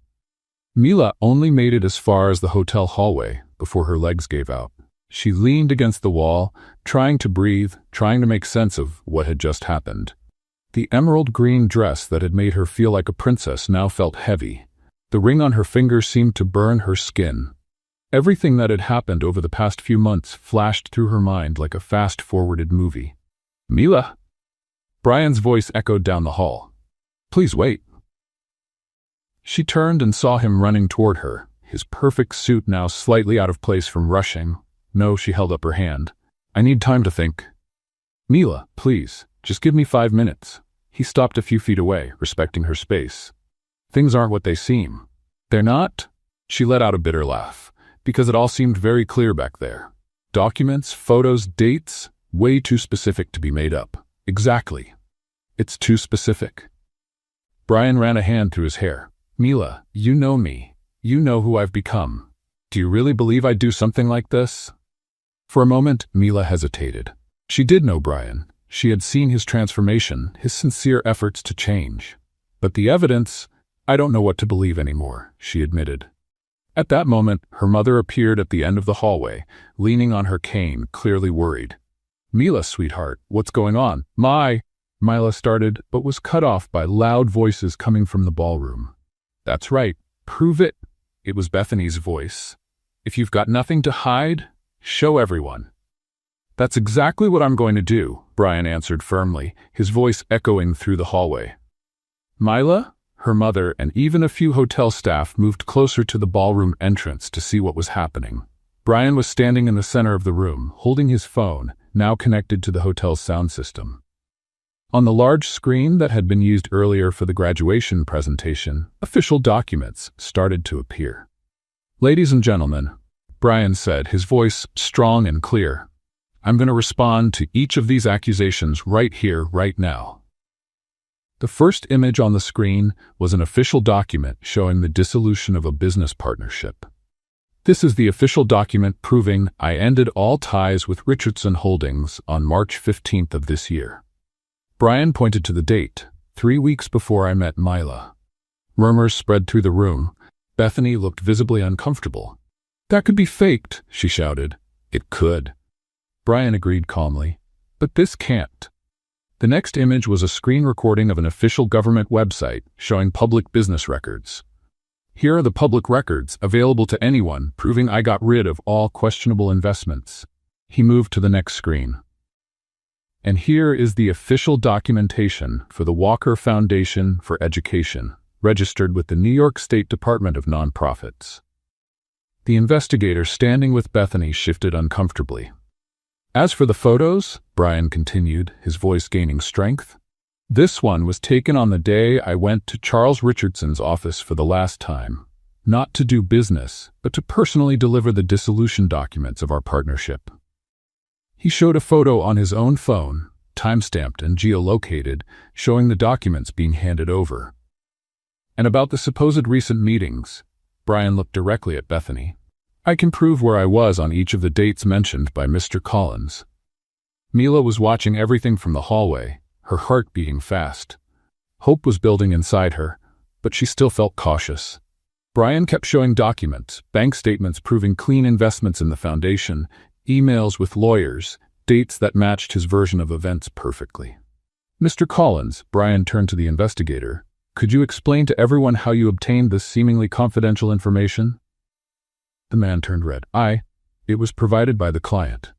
Mila only made it as far as the hotel hallway before her legs gave out. She leaned against the wall, trying to breathe, trying to make sense of what had just happened. The emerald green dress that had made her feel like a princess now felt heavy. The ring on her finger seemed to burn her skin. Everything that had happened over the past few months flashed through her mind like a fast-forwarded movie. Mila? Brian's voice echoed down the hall. Please wait. She turned and saw him running toward her, his perfect suit now slightly out of place from rushing. No, she held up her hand. I need time to think. Mila, please, just give me 5 minutes. He stopped a few feet away, respecting her space. Things aren't what they seem. They're not? She let out a bitter laugh, because it all seemed very clear back there. Documents, photos, dates, way too specific to be made up. Exactly. It's too specific. Brian ran a hand through his hair. Mila, you know me. You know who I've become. Do you really believe I'd do something like this? For a moment, Mila hesitated. She did know Brian. She had seen his transformation, his sincere efforts to change. But the evidence, I don't know what to believe anymore, she admitted. At that moment, her mother appeared at the end of the hallway, leaning on her cane, clearly worried. Mila, sweetheart, what's going on? Mila started, but was cut off by loud voices coming from the ballroom. That's right. Prove it. It was Bethany's voice. If you've got nothing to hide, show everyone. That's exactly what I'm going to do, Brian answered firmly, his voice echoing through the hallway. Mila, her mother, and even a few hotel staff moved closer to the ballroom entrance to see what was happening. Brian was standing in the center of the room, holding his phone, now connected to the hotel's sound system. On the large screen that had been used earlier for the graduation presentation, official documents started to appear. Ladies and gentlemen, Brian said, his voice strong and clear, I'm going to respond to each of these accusations right here, right now. The first image on the screen was an official document showing the dissolution of a business partnership. This is the official document proving I ended all ties with Richardson Holdings on March 15th of this year. Brian pointed to the date, 3 weeks before I met Mila. Murmurs spread through the room. Bethany looked visibly uncomfortable. That could be faked, she shouted. It could. Brian agreed calmly. But this can't. The next image was a screen recording of an official government website showing public business records. Here are the public records available to anyone, proving I got rid of all questionable investments. He moved to the next screen. And here is the official documentation for the Walker Foundation for Education, registered with the New York State Department of Nonprofits. The investigator standing with Bethany shifted uncomfortably. As for the photos, Brian continued, his voice gaining strength, this one was taken on the day I went to Charles Richardson's office for the last time, not to do business, but to personally deliver the dissolution documents of our partnership. He showed a photo on his own phone, time-stamped and geolocated, showing the documents being handed over. And about the supposed recent meetings, Brian looked directly at Bethany. I can prove where I was on each of the dates mentioned by Mr. Collins. Mila was watching everything from the hallway, her heart beating fast. Hope was building inside her, but she still felt cautious. Brian kept showing documents, bank statements proving clean investments in the foundation, emails with lawyers, dates that matched his version of events perfectly. Mr. Collins, Brian turned to the investigator, could you explain to everyone how you obtained this seemingly confidential information? The man turned red. It was provided by the client.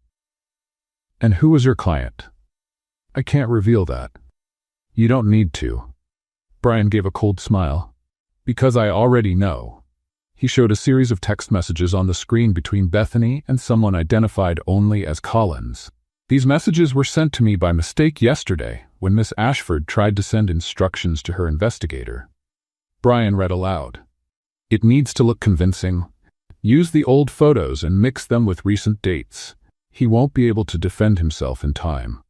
And who was your client? I can't reveal that. You don't need to. Brian gave a cold smile. Because I already know. He showed a series of text messages on the screen between Bethany and someone identified only as Collins. These messages were sent to me by mistake yesterday when Miss Ashford tried to send instructions to her investigator. Brian read aloud. It needs to look convincing. Use the old photos and mix them with recent dates. He won't be able to defend himself in time.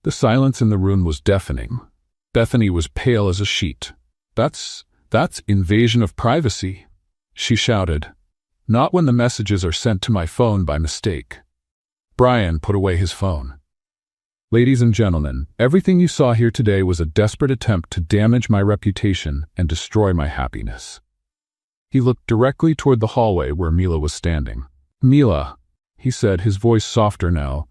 The silence in the room was deafening. Bethany was pale as a sheet. That's invasion of privacy, she shouted. Not when the messages are sent to my phone by mistake. Brian put away his phone. Ladies and gentlemen, everything you saw here today was a desperate attempt to damage my reputation and destroy my happiness. He looked directly toward the hallway where Mila was standing. Mila, he said, his voice softer now,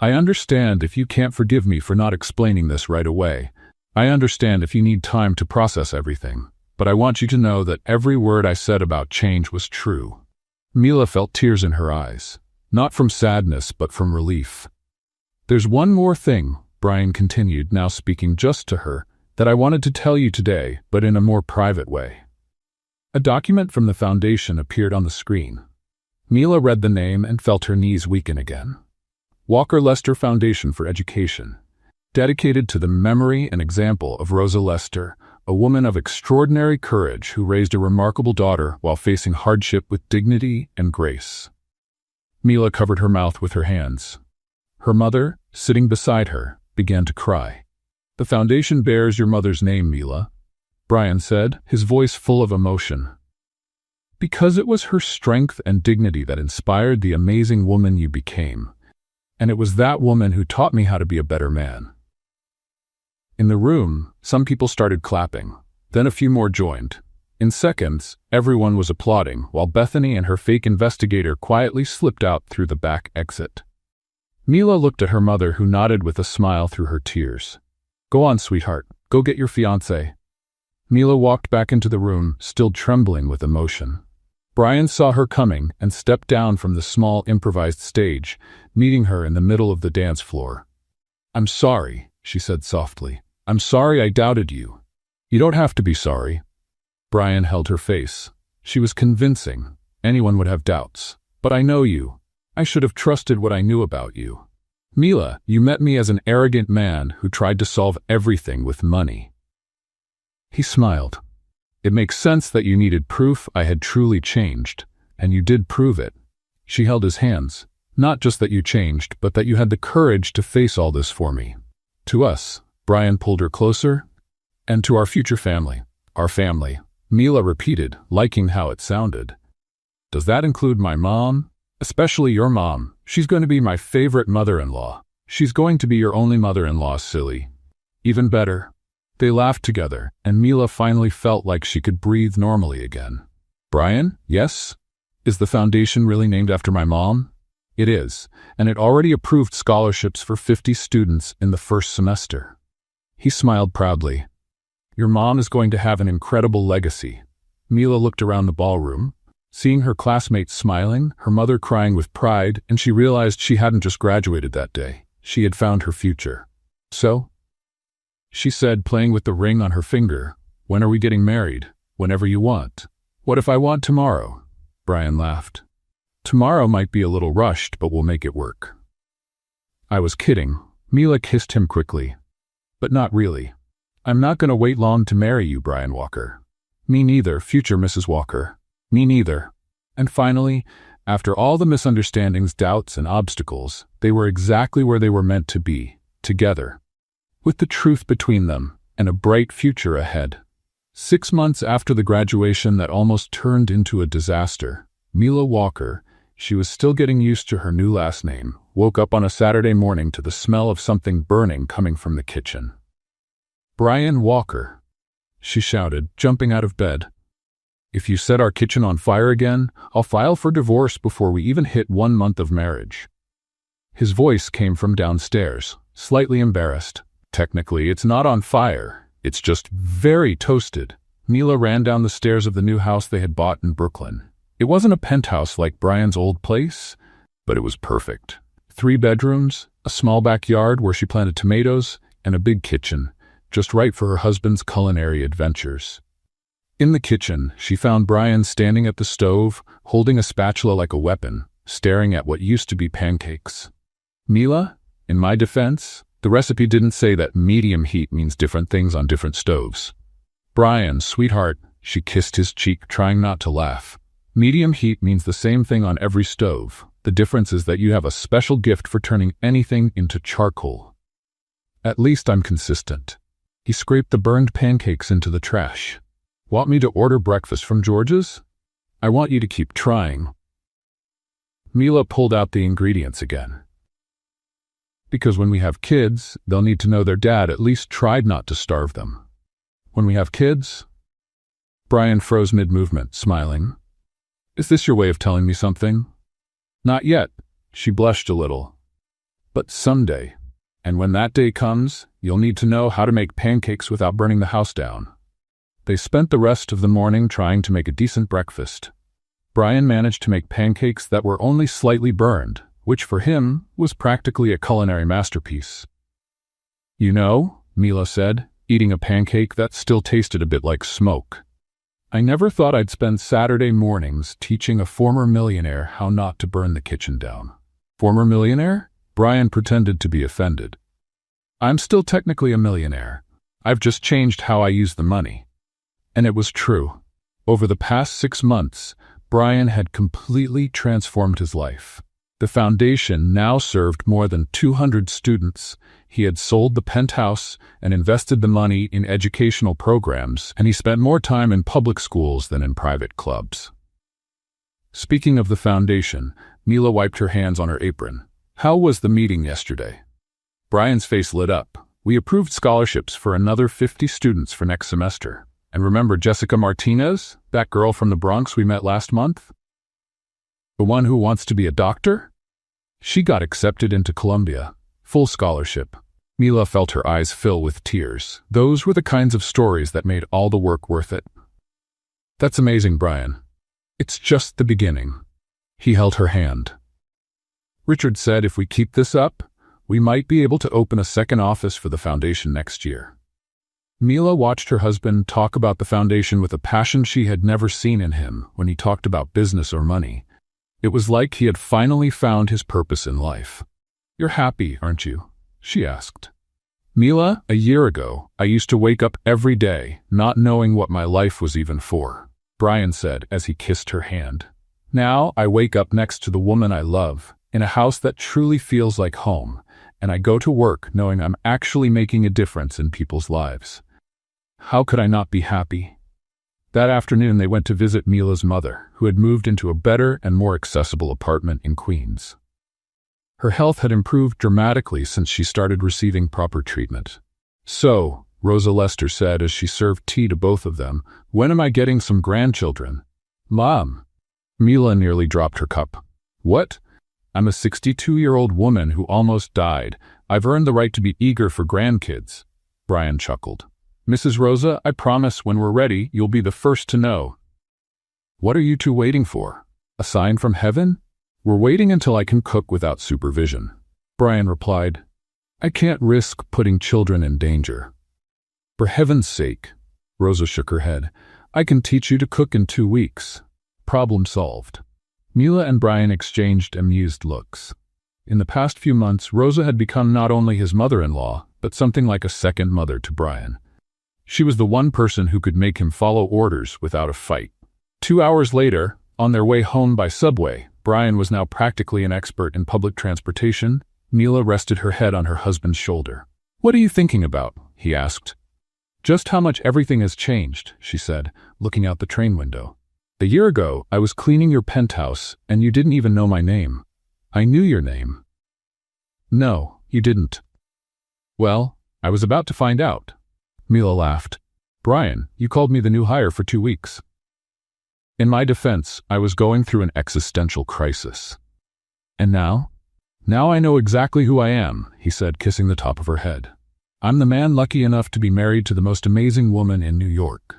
I understand if you can't forgive me for not explaining this right away. I understand if you need time to process everything, but I want you to know that every word I said about change was true. Mila felt tears in her eyes, not from sadness but from relief. There's one more thing, Brian continued, now speaking just to her, that I wanted to tell you today, but in a more private way. A document from the foundation appeared on the screen. Mila read the name and felt her knees weaken again. Walker Lester Foundation for Education, dedicated to the memory and example of Rosa Lester, a woman of extraordinary courage who raised a remarkable daughter while facing hardship with dignity and grace. Mila covered her mouth with her hands. Her mother, sitting beside her, began to cry. The foundation bears your mother's name, Mila, Brian said, his voice full of emotion. Because it was her strength and dignity that inspired the amazing woman you became. And it was that woman who taught me how to be a better man. In the room, some people started clapping. Then a few more joined. In seconds, everyone was applauding, while Bethany and her fake investigator quietly slipped out through the back exit. Mila looked at her mother, who nodded with a smile through her tears. Go on, sweetheart. Go get your fiancé. Mila walked back into the room, still trembling with emotion. Brian saw her coming and stepped down from the small improvised stage, meeting her in the middle of the dance floor. I'm sorry, she said softly. I'm sorry I doubted you. You don't have to be sorry. Brian held her face. She was convincing. Anyone would have doubts. But I know you. I should have trusted what I knew about you. Mila, you met me as an arrogant man who tried to solve everything with money. He smiled. It makes sense that you needed proof I had truly changed, and you did prove it. She held his hands. Not just that you changed, but that you had the courage to face all this for me. To us, Brian pulled her closer, and to our future family. Our family, Mila repeated, liking how it sounded. Does that include my mom? Especially your mom. She's going to be my favorite mother-in-law. She's going to be your only mother-in-law, silly. Even better. They laughed together, and Mila finally felt like she could breathe normally again. Brian, yes? Is the foundation really named after my mom? It is, and it already approved scholarships for 50 students in the first semester. He smiled proudly. Your mom is going to have an incredible legacy. Mila looked around the ballroom, seeing her classmates smiling, her mother crying with pride, and she realized she hadn't just graduated that day. She had found her future. So? She said, playing with the ring on her finger, when are we getting married? Whenever you want. What if I want tomorrow? Brian laughed. Tomorrow might be a little rushed, but we'll make it work. I was kidding. Mila kissed him quickly. But not really. I'm not going to wait long to marry you, Brian Walker. Me neither, future Mrs. Walker. Me neither. And finally, after all the misunderstandings, doubts, and obstacles, they were exactly where they were meant to be, together. With the truth between them, and a bright future ahead. 6 months after the graduation that almost turned into a disaster, Mila Walker, she was still getting used to her new last name, woke up on a Saturday morning to the smell of something burning coming from the kitchen. Brian Walker, she shouted, jumping out of bed. If you set our kitchen on fire again, I'll file for divorce before we even hit 1 month of marriage. His voice came from downstairs, slightly embarrassed. Technically, it's not on fire. It's just very toasted. Mila ran down the stairs of the new house they had bought in Brooklyn. It wasn't a penthouse like Brian's old place, but it was perfect. 3 bedrooms, a small backyard where she planted tomatoes, and a big kitchen, just right for her husband's culinary adventures. In the kitchen, she found Brian standing at the stove, holding a spatula like a weapon, staring at what used to be pancakes. Mila, in my defense, the recipe didn't say that medium heat means different things on different stoves. Brian, sweetheart, She kissed his cheek, trying not to laugh. Medium heat means the same thing on every stove. The difference is that you have a special gift for turning anything into charcoal. At least I'm consistent. He scraped the burned pancakes into the trash. Want me to order breakfast from George's? I want you to keep trying. Mila pulled out the ingredients again. Because when we have kids, they'll need to know their dad at least tried not to starve them. When we have kids? Brian froze mid-movement, smiling. Is this your way of telling me something? Not yet. She blushed a little. But someday. And when that day comes, you'll need to know how to make pancakes without burning the house down. They spent the rest of the morning trying to make a decent breakfast. Brian managed to make pancakes that were only slightly burned, which for him was practically a culinary masterpiece. You know, Mila said, eating a pancake that still tasted a bit like smoke. I never thought I'd spend Saturday mornings teaching a former millionaire how not to burn the kitchen down. Former millionaire? Brian pretended to be offended. I'm still technically a millionaire. I've just changed how I use the money. And it was true. Over the past 6 months, Brian had completely transformed his life. The foundation now served more than 200 students. He had sold the penthouse and invested the money in educational programs, and he spent more time in public schools than in private clubs. Speaking of the foundation, Mila wiped her hands on her apron. How was the meeting yesterday? Brian's face lit up. We approved scholarships for another 50 students for next semester. And remember Jessica Martinez, that girl from the Bronx we met last month? The one who wants to be a doctor? She got accepted into Columbia. Full scholarship. Mila felt her eyes fill with tears. Those were the kinds of stories that made all the work worth it. That's amazing, Brian. It's just the beginning. He held her hand. Richard said if we keep this up, we might be able to open a second office for the foundation next year. Mila watched her husband talk about the foundation with a passion she had never seen in him when he talked about business or money. It was like he had finally found his purpose in life. You're happy, aren't you? She asked. Mila, a year ago, I used to wake up every day, not knowing what my life was even for, Brian said as he kissed her hand. Now I wake up next to the woman I love, in a house that truly feels like home, and I go to work knowing I'm actually making a difference in people's lives. How could I not be happy? That afternoon they went to visit Mila's mother, who had moved into a better and more accessible apartment in Queens. Her health had improved dramatically since she started receiving proper treatment. So, Rosa Lester said as she served tea to both of them, when am I getting some grandchildren? Mom. Mila nearly dropped her cup. What? I'm a 62-year-old woman who almost died. I've earned the right to be eager for grandkids. Brian chuckled. Mrs. Rosa, I promise when we're ready, you'll be the first to know. What are you two waiting for? A sign from heaven? We're waiting until I can cook without supervision. Brian replied, I can't risk putting children in danger. For heaven's sake, Rosa shook her head, I can teach you to cook in 2 weeks. Problem solved. Mila and Brian exchanged amused looks. In the past few months, Rosa had become not only his mother-in-law, but something like a second mother to Brian. She was the one person who could make him follow orders without a fight. 2 hours later, on their way home by subway, Brian was now practically an expert in public transportation. Mila rested her head on her husband's shoulder. What are you thinking about? He asked. Just how much everything has changed, she said, looking out the train window. A year ago, I was cleaning your penthouse, and you didn't even know my name. I knew your name. No, you didn't. Well, I was about to find out. Mila laughed. Brian, you called me the new hire for 2 weeks. In my defense, I was going through an existential crisis. And now? Now I know exactly who I am, he said, kissing the top of her head. I'm the man lucky enough to be married to the most amazing woman in New York.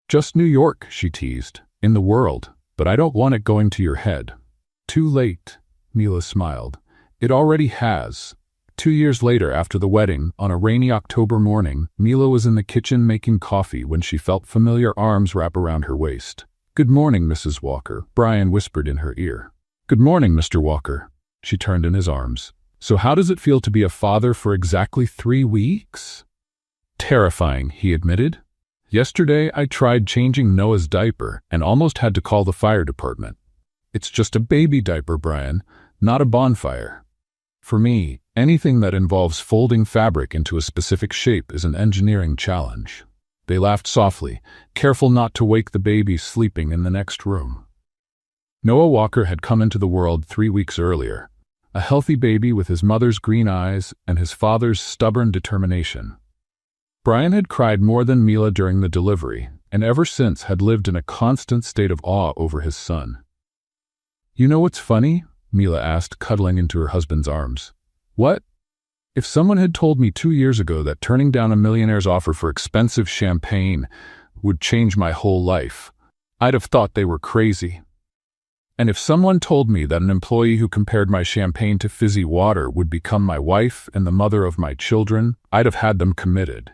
Just New York, she teased, in the world, but I don't want it going to your head. Too late, Mila smiled. It already has. 2 years later, after the wedding, on a rainy October morning, Mila was in the kitchen making coffee when she felt familiar arms wrap around her waist. Good morning, Mrs. Walker, Brian whispered in her ear. Good morning, Mr. Walker. She turned in his arms. So how does it feel to be a father for exactly 3 weeks? Terrifying, he admitted. Yesterday, I tried changing Noah's diaper and almost had to call the fire department. It's just a baby diaper, Brian, not a bonfire. For me, anything that involves folding fabric into a specific shape is an engineering challenge. They laughed softly, careful not to wake the baby sleeping in the next room. Noah Walker had come into the world 3 weeks earlier, a healthy baby with his mother's green eyes and his father's stubborn determination. Brian had cried more than Mila during the delivery, and ever since had lived in a constant state of awe over his son. "You know what's funny?" Mila asked, cuddling into her husband's arms. "What? If someone had told me 2 years ago that turning down a millionaire's offer for expensive champagne would change my whole life, I'd have thought they were crazy. And if someone told me that an employee who compared my champagne to fizzy water would become my wife and the mother of my children, I'd have had them committed.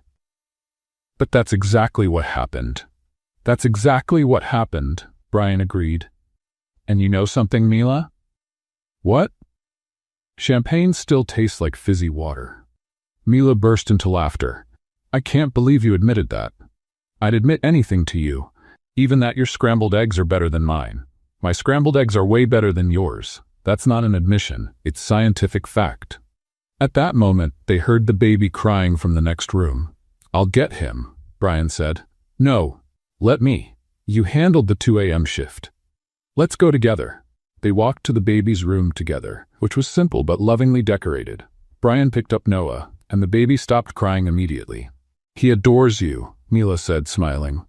But that's exactly what happened." "That's exactly what happened," Brian agreed. "And you know something, Mila?" "What?" "Champagne still tastes like fizzy water." Mila burst into laughter. "I can't believe you admitted that. I'd admit anything to you, even that your scrambled eggs are better than mine. My scrambled eggs are way better than yours. That's not an admission, it's scientific fact." At that moment, they heard the baby crying from the next room. "I'll get him," Brian said. "No, let me. You handled the 2 a.m. shift. Let's go together." They walked to the baby's room together, which was simple but lovingly decorated. Brian picked up Noah, and the baby stopped crying immediately. "He adores you," Mila said, smiling.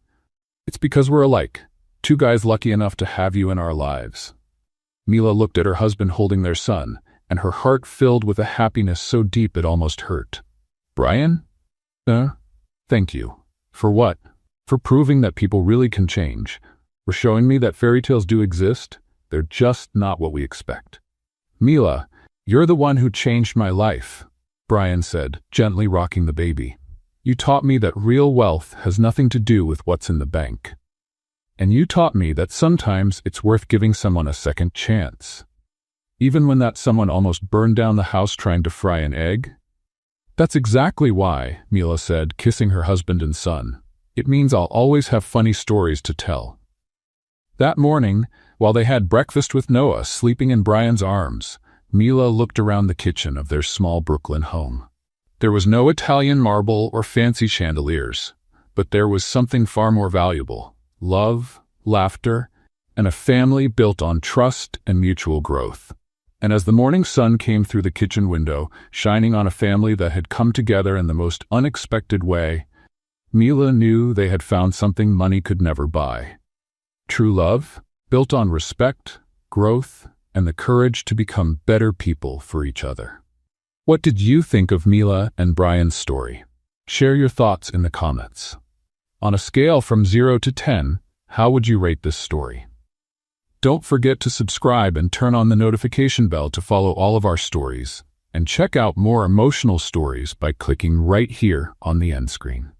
"It's because we're alike. 2 guys lucky enough to have you in our lives." Mila looked at her husband holding their son, and her heart filled with a happiness so deep it almost hurt. "Brian? Thank you." "For what?" "For proving that people really can change. For showing me that fairy tales do exist. They're just not what we expect." "Mila, you're the one who changed my life," Brian said, gently rocking the baby. "You taught me that real wealth has nothing to do with what's in the bank. And you taught me that sometimes it's worth giving someone a second chance. Even when that someone almost burned down the house trying to fry an egg." "That's exactly why," Mila said, kissing her husband and son. "It means I'll always have funny stories to tell." That morning, while they had breakfast with Noah sleeping in Brian's arms, Mila looked around the kitchen of their small Brooklyn home. There was no Italian marble or fancy chandeliers, but there was something far more valuable: love, laughter, and a family built on trust and mutual growth. And as the morning sun came through the kitchen window, shining on a family that had come together in the most unexpected way, Mila knew they had found something money could never buy. True love, built on respect, growth, and the courage to become better people for each other. What did you think of Mila and Brian's story? Share your thoughts in the comments. On a scale from 0 to 10, how would you rate this story? Don't forget to subscribe and turn on the notification bell to follow all of our stories, and check out more emotional stories by clicking right here on the end screen.